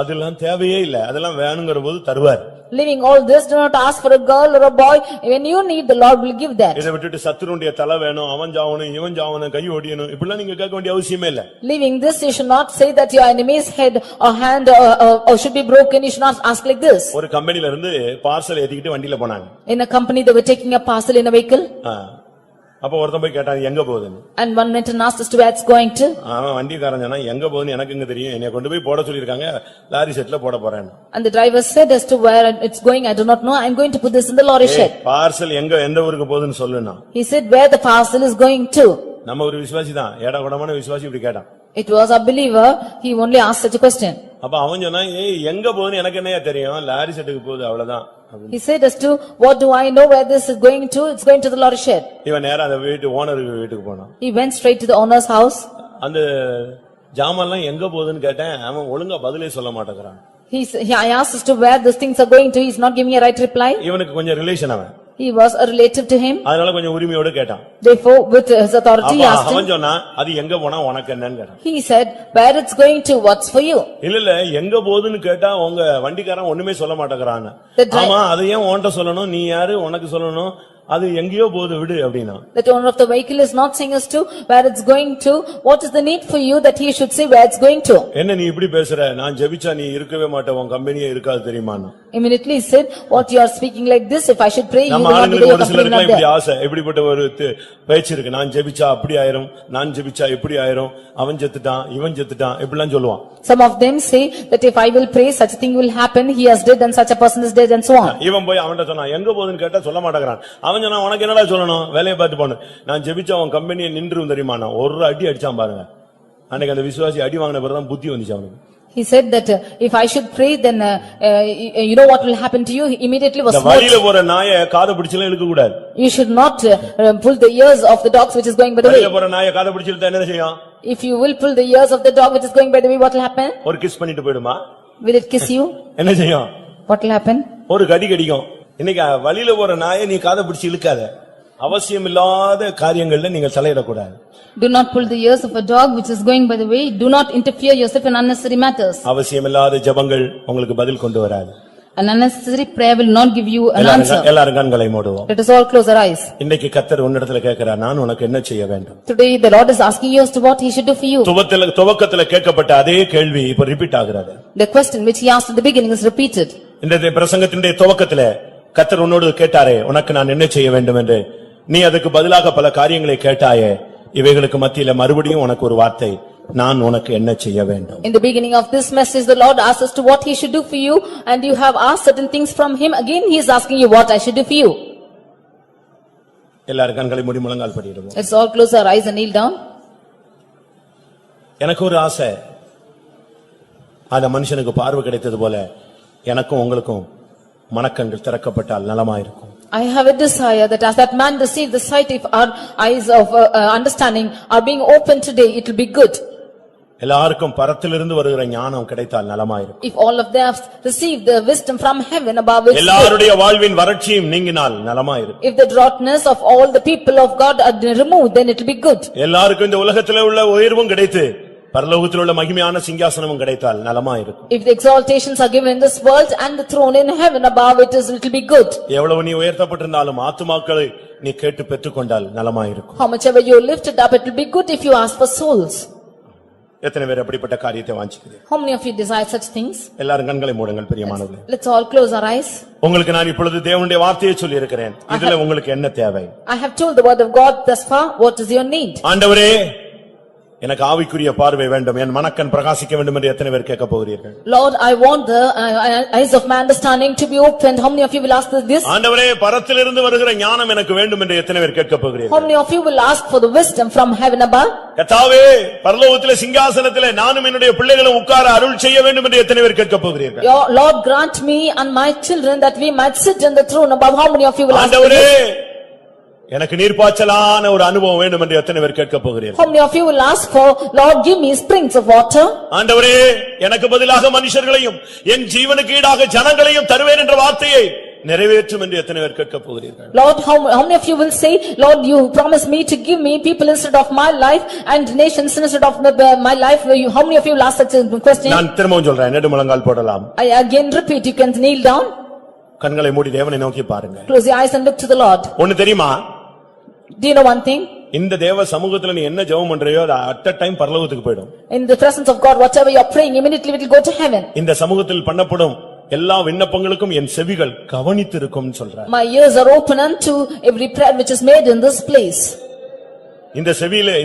அதெல்லாம் தேவையே இல்ல. அதெல்லாம் வேணுங்கிற போது தருவார். Leaving all this, do not ask for a girl or a boy. When you need, the Lord will give that. இதை விட்டுட்டு சத்துருடைய தலை வேணும், அவன் ஜாவணும், இவன் ஜாவணும், கை ஓடியணும், இப்படிலாம் நீங்க கேட்க வேண்டிய அவசியமே இல்ல. Leaving this, you should not say that your enemy's head or hand or should be broken. You should not ask like this. ஒரு கம்பெனில இருந்து பார்சல் ஏத்திக்கிட்டு வண்டியில போனாங்க. In a company, they were taking a parcel in a vehicle. அப்ப ஒருத்தன் போய் கேட்டான் எங்க போகுதுன்னு. And one went and asked us to where it's going to. அவன் வண்டிக்காரன் சொன்னா எங்க போகுதுன்னு எனக்கு எங்க தெரியும், என்னைய கொண்டு போய் போட சொல்லிருக்காங்க, லாரி செட்ல போட போறேன். And the driver said as to where it's going, I do not know. I'm going to put this in the lorry shed. Parcel எந்த ஊருக்கு போகுதுன்னு சொல்லுனா. He said where the parcel is going to. நம்ம ஒரு விசுவாசி தான், ஏடா கூடமான விசுவாசி இப்படி கேட்டான். It was a believer, he only asked such a question. அப்ப அவன் சொன்னா எங்க போகுதுன்னு எனக்கு என்னையா தெரியும், லாரி செட்டுக்கு போகுது அவ்வளவுதான். He said as to what do I know where this is going to, it's going to the lorry shed. இவன் நேரா அந்த வீட்டுக்கு போனான். He went straight to the owner's house. அந்த ஜாமான்லாம் எங்க போகுதுன்னு கேட்டேன், அவன் ஒழுங்கா பதிலே சொல்ல மாட்டேங்கிறான். I asked as to where these things are going to, he's not giving a right reply. இவனுக்கு கொஞ்சம் ரிலேஷன் அவன். He was a relative to him. அதனால கொஞ்சம் உரிமையோட கேட்டான். Therefore with his authority he asked him. அவன் சொன்னா அது எங்க போனா உனக்கு என்னன்னு கேட்டான். He said where it's going to, what's for you? இல்ல எங்க போகுதுன்னு கேட்டா உங்க வண்டிக்காரன் ஒண்ணுமே சொல்ல மாட்டேங்கறான். ஆமா அது ஏன் உன்கிட்ட சொல்லணும், நீ யாரு உனக்கு சொல்லணும், அது எங்கேயோ போகுது விடு அப்படினா. The owner of the vehicle is not saying as to where it's going to, what is the need for you that he should say where it's going to? என்ன நீ இப்படி பேசுற, நான் ஜெபிச்சா நீ இருக்கவே மாட்டே, உன் கம்பெனியே இருக்காது தெரியுமான்னு. Immediately he said, what you are speaking like this, if I should pray you will நம்ம not be there. ஒரு சிலருக்கு இப்படி ஆசை, இப்படிப்பட்ட ஒரு பேச்சு இருக்கு, நான் ஜெபிச்சா அப்படி ஆயிரும், நான் ஜெபிச்சா இப்படி ஆயிரும், அவன் செத்துட்டான் இவன் செத்துட்டான் இப்படிலாம் சொல்லுவான். Some of them say that if I will pray such a thing will happen, he has dead and such a person is dead and so on. இவன் போய் அவன்கிட்ட சொன்னா எங்க போகுதுன்னு கேட்டா சொல்ல மாட்டேங்கிறான். அவன் சொன்னா உனக்கு என்னடா சொல்லணும், வேலையை பார்த்து போன, நான் ஜெபிச்சா அவன் கம்பெனியை நின்றும் தெரியுமா, ஒரு அடி அடிச்சான் பாருங்க. அன்னைக்கு அந்த விசுவாசி அடி வாங்கின பிறகுதான் புத்தி வந்துச்சு அவனுக்கு. He said that if I should pray then you know what will happen to you. He immediately was smote. வழியில போற நாயை காதை பிடிச்சலாம் இழுக்க கூடாது. You should not pull the ears of the dogs which is going by the way. வழியில போற நாயை காதை பிடிச்சு இழுத்தா என்ன செய்யும்? If you will pull the ears of the dog which is going by the way, what will happen? ஒரு kiss பண்ணிட்டு போய்டுமா? Will it kiss you? என்ன செய்யும்? What will happen? ஒரு கடி கடிக்கும். இன்னைக்கு வழியில போற நாயை நீ காதை பிடிச்சு இழுக்காத. அவசியமில்லாத காரியங்கள்ல நீங்கள் தலையிடக்கூடாது. Do not pull the ears of a dog which is going by the way. Do not interfere yourself in unnecessary matters. அவசியமில்லாத ஜெபங்கள் உங்களுக்கு பதில் கொண்டு வராது. An unnecessary prayer will not give you an answer. எல்லாரும் கண்களை மூடுவோம். Let us all close our eyes. இன்னைக்கு கர்த்தர் உன்னிடத்துல கேட்கிறார், நான் உனக்கு என்ன செய்ய வேண்டும்? Today the Lord is asking you as to what he should do for you. துவக்கத்துல கேட்கப்பட்ட அதே கேள்வி இப்ப ரிப்பீட் ஆகிறது. The question which he asked at the beginning is repeated. இந்த பிரசங்கத்தினுடைய துவக்கத்துல கர்த்தர் உன்னோடு கேட்டாரே, உனக்கு நான் என்ன செய்ய வேண்டும் என்று. நீ அதுக்கு பதிலாக பல காரியங்களை கேட்டாயே. இவைகளுக்கு மத்தியில மறுபடியும் உனக்கு ஒரு வார்த்தை, நான் உனக்கு என்ன செய்ய வேண்டும். In the beginning of this message the Lord asked us to what he should do for you, and you have asked certain things from him. Again he is asking you what I should do for you. எல்லாரும் கண்களை மூடி முழங்கால் படியிடுவோம். Let's all close our eyes and kneel down. எனக்கு ஒரு ஆசை, அந்த மனுஷனுக்கு பார்வை கிடைத்தது போல எனக்கும் உங்களுக்கும் மனக்கண்கள் திறக்கப்பட்டால் நலமாயிருக்கும். I have a desire that as that man received the sight, if our eyes of understanding are being opened today, it will be good. எல்லாருக்கும் பரத்திலிருந்து வருகிற ஞானம் கிடைத்தால் நலமாயிருக்கும். If all of them have received the wisdom from heaven above, எல்லாருடைய வாழ்வின் வறட்சியும் நீங்கினால் நலமாயிருக்கும். if the droughtness of all the people of God are removed, then it will be good. எல்லாருக்கும் இந்த உலகத்திலே உள்ள உயர்வும் கிடைத்து பரலோகத்தில் உள்ள மகிமையான சிங்காசனமும் கிடைத்தால் நலமாயிருக்கும். If the exaltations are given in this world and the throne in heaven above, it will be good. எவ்வளவு நீ உயர்த்தப்பட்டிருந்தாலும் ஆத்துமாக்களை நீ கேட்டு பெற்றுக்கொண்டால் நலமாயிருக்கும். How much ever you lifted up, it will be good if you ask for souls. எத்தனை பேர் அப்படிப்பட்ட காரியத்தை வாஞ்சிக்கிறீர்கள்? How many of you desire such things? எல்லாரும் கண்களை மூடுங்கள் பிரியமானவர்களே. Let's all close our eyes. உங்களுக்கு நான் இப்பொழுது தேவனுடைய வார்த்தையை சொல்லி இருக்கிறேன். இதுல உங்களுக்கு என்ன தேவை? I have told the word of God thus far. What is your need? ஆண்டவரே, எனக்கு ஆவிக்குரிய பார்வை வேண்டும், என் மனக்கண் பிரகாசிக்க வேண்டும் என்று எத்தனை பேர் கேட்க போகிறீர்கள்? Lord, I want the eyes of my understanding to be opened. How many of you will ask this? ஆண்டவரே, பரத்திலிருந்து வருகிற ஞானம் எனக்கு வேண்டும் என்று எத்தனை பேர் கேட்க போகிறீர்கள்? How many of you will ask for the wisdom from heaven above? கர்த்தாவே, பரலோகத்திலே சிங்காசனத்திலே நானும் என்னுடைய பிள்ளைகளும் உட்கார அருள் செய்ய வேண்டும் என்று எத்தனை பேர் கேட்க போகிறீர்கள்? Your Lord, grant me and my children that we might sit in the throne above. How many of you will ask ஆண்டவரே, எனக்கு நீர்ப்பாய்ச்சலான ஒரு அனுபவம் வேண்டும் என்று எத்தனை பேர் கேட்க போகிறீர்கள்? How many of you will ask for, Lord, give me springs of water? ஆண்டவரே, எனக்கு பதிலாக மனுஷர்களையும் என் ஜீவனுக்கு ஈடாக ஜனங்களையும் தருவேன் என்ற வார்த்தையை நிறைவேற்றும் என்று எத்தனை பேர் கேட்க போகிறீர்கள்? Lord, how many of you will say, Lord, you promised me to give me people instead of my life and nations instead of my life. How many of you will ask such a question? நான் திரும்பவும் சொல்றேன், நெடு முழங்கால் போடலாம். I again repeat, you can kneel down. கண்களை மூடி தேவனை நோக்கி பாருங்க. Close your eyes and look to the Lord. ஒன்னு தெரியுமா? Do you know one thing? இந்த தேவ சமூகத்துல நீ என்ன ஜெபம் பண்றியோ அது அட் a டைம் பரலோகத்துக்கு போய்டும். In the presence of God, whatever you are praying, immediately it will go to heaven. இந்த சமூகத்தில் பண்ணப்படும் எல்லா விண்ணப்பங்களுக்கும் என் செவிகள் கவனித்திருக்கும் சொல்றார். My ears are open unto every prayer which is made in this place. இந்த செவியிலே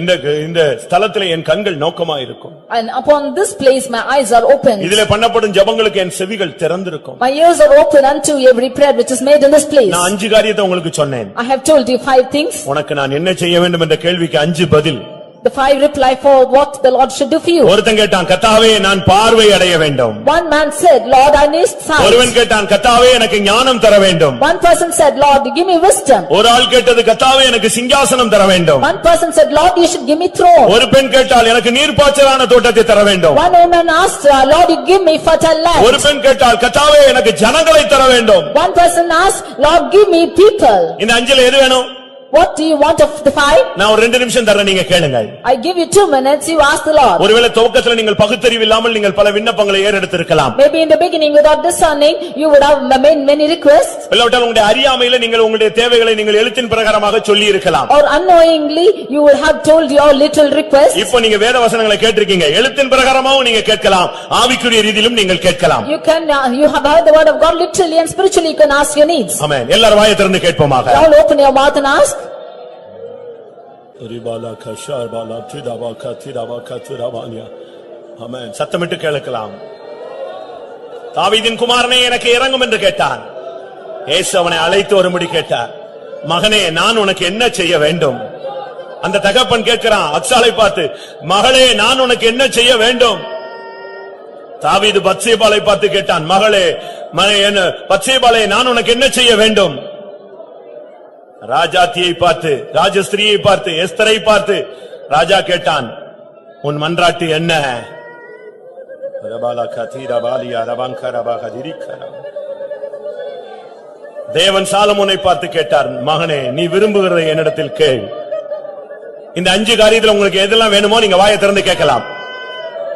இந்த ஸ்தலத்திலே என் கண்கள் நோக்கமா இருக்கும். And upon this place my eyes are open. இதிலே பண்ணப்படும் ஜெபங்களுக்கு என் செவிகள் திறந்திருக்கும். My ears are open unto every prayer which is made in this place. நான் 5 காரியத்தை உங்களுக்கு சொன்னேன். I have told you 5 things. உனக்கு நான் என்ன செய்ய வேண்டும் என்ற கேள்விக்கு 5 பதில். The 5 reply for what the Lord should do for you. ஒருத்தன் கேட்டான், கர்த்தாவே நான் பார்வை அடைய வேண்டும். One man said, Lord, I need sight. ஒருவன் கேட்டான், கர்த்தாவே எனக்கு ஞானம் தர வேண்டும். One person said, Lord, give me wisdom. ஒரு ஆள் கேட்டது, கர்த்தாவே எனக்கு சிங்காசனம் தர வேண்டும். One person said, Lord, you should give me throne. ஒரு பெண் கேட்டால், எனக்கு நீர்ப்பாய்ச்சலான தோட்டத்தை தர வேண்டும். One woman asked, Lord, you give me fertile land. ஒரு பெண் கேட்டால், கர்த்தாவே எனக்கு ஜனங்களை தர வேண்டும். One person asked, Lord, give me people. இந்த 5ல எது வேணும்? What do you want of the 5? நான் ஒரு 2 நிமிஷம் தரேன், நீங்க கேளுங்க. I give you 2 minutes, you ask the Lord. ஒருவேளை துவக்கத்துல நீங்கள் பகுத்தறிவு இல்லாமல் நீங்கள் பல விண்ணப்பங்களை ஏறெடுத்திருக்கலாம். Maybe in the beginning without discerning you would have made many requests. இல்லாவிட்டால் உங்களுடைய அறியாமையில நீங்கள் உங்களுடைய தேவைகளை நீங்கள் எழுத்தின் பிரகாரமாக சொல்லி இருக்கலாம். Or unknowingly you would have told your little request. இப்போ நீங்க வேத வசனங்களை கேட்டிருக்கீங்க, எழுத்தின் பிரகாரமாவும் நீங்க கேட்கலாம், ஆவிக்குரிய ரீதியிலும் நீங்கள் கேட்கலாம். You have heard the word of God literally and spiritually, you can ask your needs. ஆமென். எல்லாரும் வாயை திறந்து கேட்போமாக. All open your mouth and ask. ஆமென். சத்தமிட்டு கேட்கலாம். தாவீதின் குமாரனே எனக்கு இரங்கும் என்று கேட்டான். இயேசு அவனை அழைத்து வரும்படி கேட்டார். மகனே நான் உனக்கு என்ன செய்ய வேண்டும்? அந்த தகப்பன் கேட்கிறான் அக்சாலை பார்த்து, மகளே நான் உனக்கு என்ன செய்ய வேண்டும்? தாவீது பத்சேபாளை பார்த்து கேட்டான், மகளே பத்சேபாளே நான் உனக்கு என்ன செய்ய வேண்டும்? ராஜாத்தியை பார்த்து, ராஜஸ்திரியை பார்த்து, எஸ்தரை பார்த்து ராஜா கேட்டான், உன் மன்றாட்டு என்ன? தேவன் சாலமோனை பார்த்து கேட்டார், மகனே நீ விரும்புகிறதை என்னிடத்தில் கேள். இந்த 5 காரியத்துல உங்களுக்கு எதெல்லாம் வேணுமோ நீங்க வாயை திறந்து கேட்கலாம்.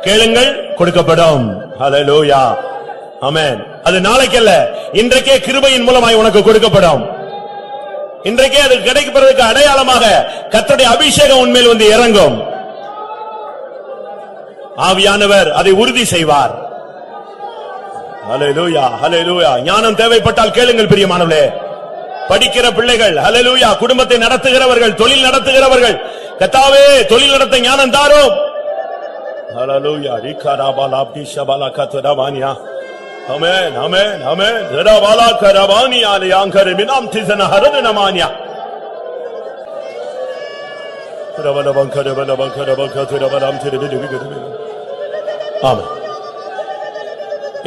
கேளுங்கள் கொடுக்கப்படும். ஹல்லேலூயா, ஆமென். அது நாளைக்கல்ல, இன்றைக்கே கிருபையின் மூலமாய் உனக்கு கொடுக்கப்படும். இன்றைக்கே அது கிடைக்கிறதுக்கு அடையாளமாக கர்த்தருடைய அபிஷேகம் உன்மேல் வந்து இறங்கும். ஆவியானவர் அதை உறுதி செய்வார். ஹல்லேலூயா, ஹல்லேலூயா. ஞானம் தேவைப்பட்டால் கேளுங்கள் பிரியமானவர்களே. படிக்கிற பிள்ளைகள், ஹல்லேலூயா, குடும்பத்தை நடத்துகிறவர்கள், தொழில் நடத்துகிறவர்கள், கர்த்தாவே தொழில் நடத்த ஞானம் தாரும். ஹல்லேலூயா. ரிகராபாலாப்டி ஷபாலகத்ரவானியா. ஆமென், ஆமென், ஆமென். ஜரபாலகரவானியா லியாங்கர மினாம் திசன ஹரதனமானியா. ரவலவங்கரவலவங்கரவகதுரவலம் திருவிதுவிதுவி. ஆமென்.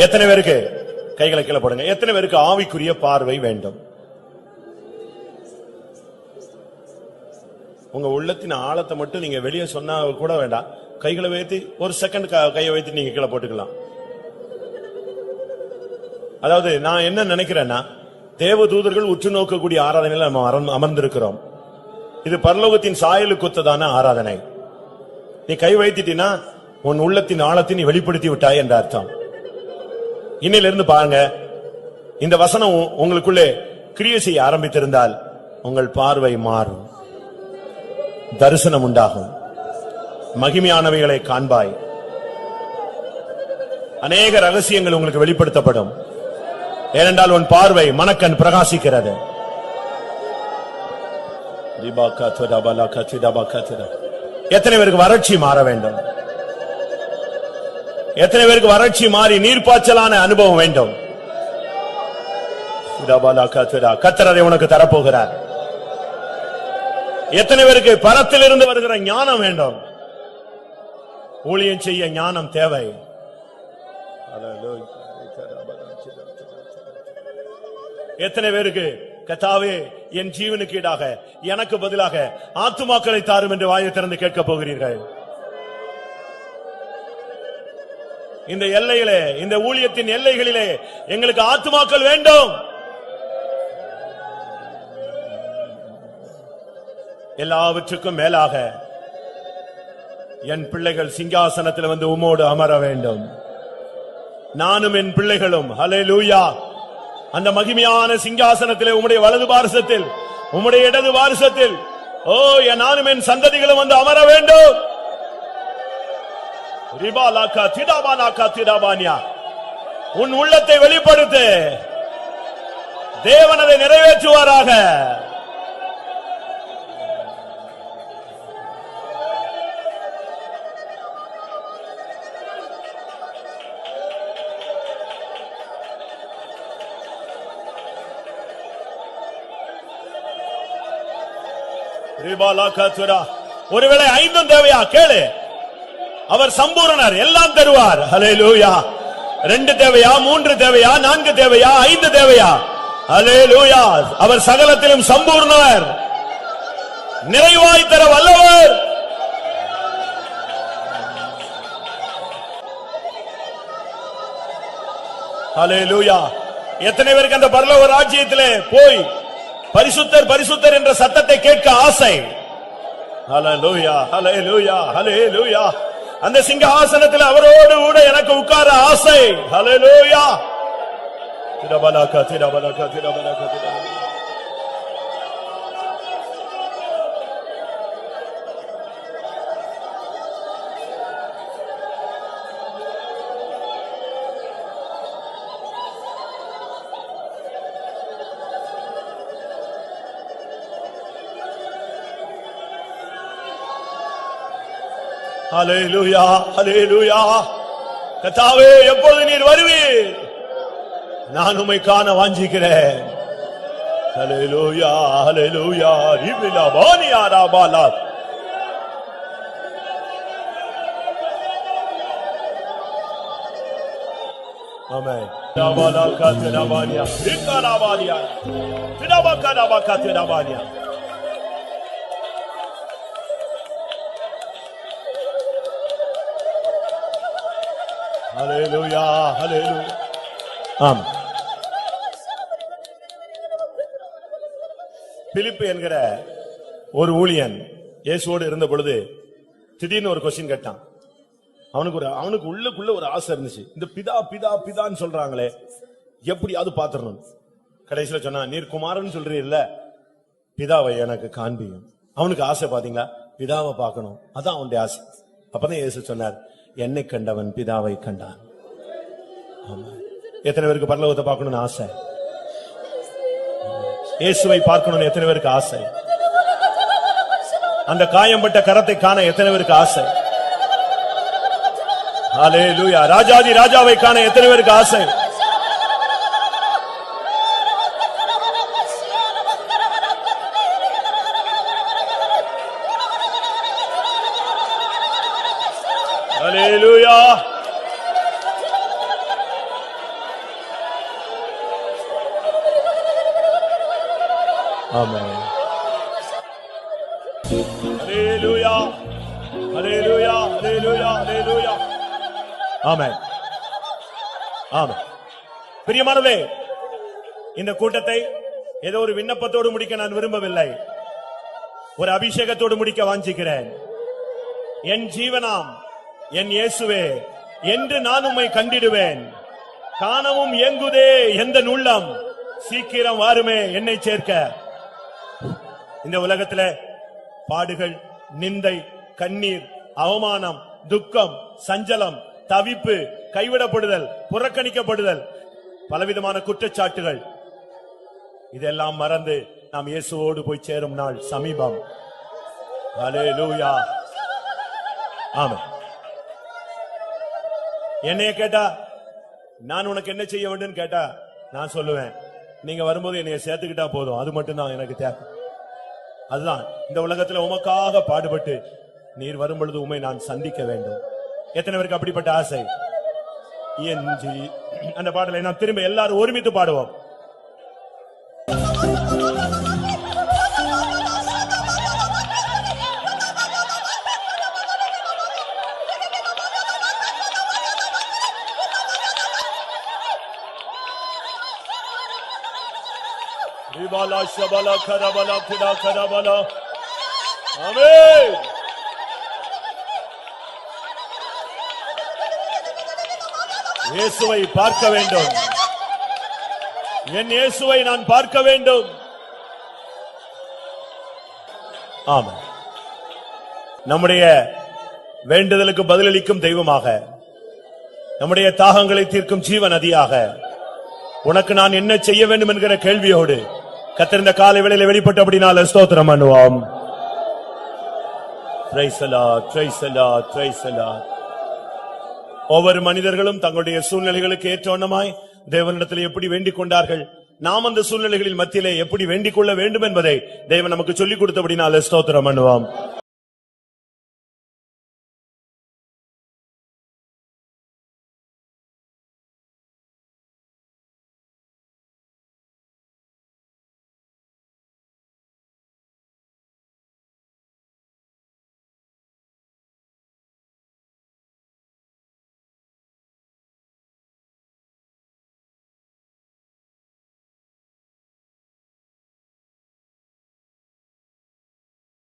எத்தனை பேருக்கு கைகளை கீழே போடுங்க. எத்தனை பேருக்கு ஆவிக்குரிய பார்வை வேண்டும்? உங்க உள்ளத்தின் ஆழத்தை மட்டும் நீங்க வெளியே சொன்னா கூட வேண்டாம், கைகளை வைத்து ஒரு செகண்ட் கையை வைத்து நீங்க கீழே போட்டுக்கலாம். அதாவது நான் என்ன நினைக்கிறேன்னா, தேவ தூதர்கள் உற்று நோக்கக்கூடிய ஆராதனையில நம்ம அமர்ந்திருக்கிறோம். இது பரலோகத்தின் சாயலுக்கு ஒத்ததான ஆராதனை. நீ கை வைத்திட்டீன்னா உன் உள்ளத்தின் ஆழத்தை நீ வெளிப்படுத்தி விட்டாய் என்ற அர்த்தம். இன்னிலிருந்து பாருங்க, இந்த வசனம் உங்களுக்குள்ளே கிரியை செய்ய ஆரம்பித்திருந்தால் உங்கள் பார்வை மாறும், தரிசனம் உண்டாகும், மகிமையானவைகளை காண்பாய், அநேக ரகசியங்கள் உங்களுக்கு வெளிப்படுத்தப்படும். ஏனென்றால் உன் பார்வை மனக்கண் பிரகாசிக்கிறது. எத்தனை பேருக்கு வறட்சி மாற வேண்டும்? எத்தனை பேருக்கு வறட்சி மாறி நீர்ப்பாய்ச்சலான அனுபவம் வேண்டும்? கர்த்தர் அதை உனக்கு தரப்போகிறார். எத்தனை பேருக்கு பரத்திலிருந்து வருகிற ஞானம் வேண்டும்? ஊழியம் செய்ய ஞானம் தேவை. எத்தனை பேருக்கு கர்த்தாவே என் ஜீவனுக்கு ஈடாக எனக்கு பதிலாக ஆத்துமாக்களை தாரும் என்று வாயை திறந்து கேட்க போகிறீர்கள்? இந்த எல்லையிலே, இந்த ஊழியத்தின் எல்லைகளிலே எங்களுக்கு ஆத்துமாக்கள் வேண்டும். எல்லாவற்றுக்கும் மேலாக என் பிள்ளைகள் சிங்காசனத்தில் வந்து உம்மோடு அமர வேண்டும். நானும் என் பிள்ளைகளும், ஹல்லேலூயா, அந்த மகிமையான சிங்காசனத்திலே உம்முடைய வலது பாரசத்தில், உம்முடைய இடது பாரசத்தில், ஓ நானும் என் சந்ததிகளும் வந்து அமர வேண்டும். உன் உள்ளத்தை வெளிப்படுத்து, தேவன் அதை நிறைவேற்றுவாராக. ஒருவேளை 5 தேவையா? கேளு, அவர் சம்பூரணர், எல்லாம் தருவார். ஹல்லேலூயா. 2 தேவையா? 3 தேவையா? 4 தேவையா? 5 தேவையா? ஹல்லேலூயா. அவர் சகலத்திலும் சம்பூர்ணர், நிறைவாய் தர வல்லவர். ஹல்லேலூயா. எத்தனை பேருக்கு அந்த பரலோக ராஜ்யத்திலே போய் பரிசுத்தர் பரிசுத்தர் என்ற சத்தத்தை கேட்க ஆசை? ஹல்லேலூயா, ஹல்லேலூயா, ஹல்லேலூயா. அந்த சிங்காசனத்தில் அவரோடு கூட எனக்கு உட்கார ஆசை. ஹல்லேலூயா. திரபலக திரபலக திரபலக திரபலக. ஹல்லேலூயா, ஹல்லேலூயா. கர்த்தாவே, எப்போது நீர் வருவீர்? நான் உம்மை காண வாஞ்சிக்கிறேன். ஹல்லேலூயா, ஹல்லேலூயா. ரிபிலா பானியா ராபாலா. ஆமென். ராபாலா கத்ராபானியா, ரிகராபானியா, திரபகராபா கத்ராபானியா. ஹல்லேலூயா, ஹல்லேலூயா. ஆம். பிலிப்பு என்கிற ஒரு ஊழியன் இயேசுவோடு இருந்த பொழுது திடீர்னு ஒரு கொஸ்டின் கேட்டான். அவனுக்கு உள்ளுக்குள்ள ஒரு ஆசை இருந்துச்சு. இந்த பிதா பிதா பிதான்னு சொல்றாங்களே, எப்படியாவது பாத்துறணும். கடைசியில சொன்னா, நீர் குமாரன் சொல்றீல்ல, பிதாவை எனக்கு காண்பியும். அவனுக்கு ஆசை பாத்தீங்களா, பிதாவை பார்க்கணும். அதான் அவனுடைய ஆசை. அப்பதான் இயேசு சொன்னார், என்னை கண்டவன் பிதாவை கண்டான். ஆமா. எத்தனை பேருக்கு பரலோகத்தை பார்க்கணும்னு ஆசை? இயேசுவை பார்க்கணும்னு எத்தனை பேருக்கு ஆசை? அந்த காயம்பட்ட கரத்தை காண எத்தனை பேருக்கு ஆசை? ஹல்லேலூயா. ராஜாதி ராஜாவை காண எத்தனை பேருக்கு ஆசை? ஹல்லேலூயா. ஆமென். ஹல்லேலூயா. ஹல்லேலூயா. ஹல்லேலூயா. ஹல்லேலூயா. ஆமென். ஆமென். பிரியமானவர்களே, இந்த கூட்டத்தை ஏதோ ஒரு விண்ணப்பத்தோடு முடிக்க நான் விரும்பவில்லை. ஒரு அபிஷேகத்தோடு முடிக்க வாஞ்சிக்கிறேன். என் ஜீவனாம் என் இயேசுவே, என்று நான் உம்மை கண்டிடுவேன். காணவும் ஏங்குதே எந்த உள்ளம், சீக்கிரம் வாருமே என்னை சேர்க்க. இந்த உலகத்துல பாடுகள், நிந்தை, கண்ணீர், அவமானம், துக்கம், சஞ்சலம், தவிப்பு, கைவிடப்படுதல், புறக்கணிக்கப்படுதல், பலவிதமான குற்றச்சாட்டுகள், இதெல்லாம் மறந்து நாம் இயேசுவோடு போய் சேரும் நாள் சமீபம். ஹல்லேலூயா. ஆமென். என்னைய கேட்டா, நான் உனக்கு என்ன செய்ய வேண்டும் கேட்டா நான் சொல்லுவேன், நீங்க வரும்போது என்னைய சேர்த்துக்கிட்டா போதும். அது மட்டும்தான் எனக்கு தேவை. அதுதான் இந்த உலகத்துல உமக்காக பாடுபட்டு நீர் வரும் பொழுது உம்மை நான் சந்திக்க வேண்டும். எத்தனை பேருக்கு அப்படிப்பட்ட ஆசை? அந்த பாடலை நாம் திரும்ப எல்லாரும் ஒருமித்து பாடுவோம். ரிபாலா ஷபலா கரபலா கிடா கரபலா. ஆமென். இயேசுவை பார்க்க வேண்டும். என் இயேசுவை நான் பார்க்க வேண்டும். ஆமென். நம்முடைய வேண்டுதலுக்கு பதிலளிக்கும் தெய்வமாக, நம்முடைய தாகங்களை தீர்க்கும் ஜீவ நதியாக, உனக்கு நான் என்ன செய்ய வேண்டும் என்கிற கேள்வியோடு கர்த்தர் இந்த காலை வேளையிலே வெளிப்பட்டபடினால ஸ்தோத்திரம் பண்ணுவோம். Praise the Lord, praise the Lord, praise the Lord. ஒவ்வொரு மனிதர்களும் தங்களுடைய சூழ்நிலைகளுக்கு ஏற்றவண்ணமாய் தேவனிடத்தில் எப்படி வேண்டிக் கொண்டார்கள், நாம் அந்த சூழ்நிலைகளில் மத்தியிலே எப்படி வேண்டிக் கொள்ள வேண்டும் என்பதை தேவன் நமக்கு சொல்லிக் கொடுத்தபடினால ஸ்தோத்திரம் பண்ணுவோம்.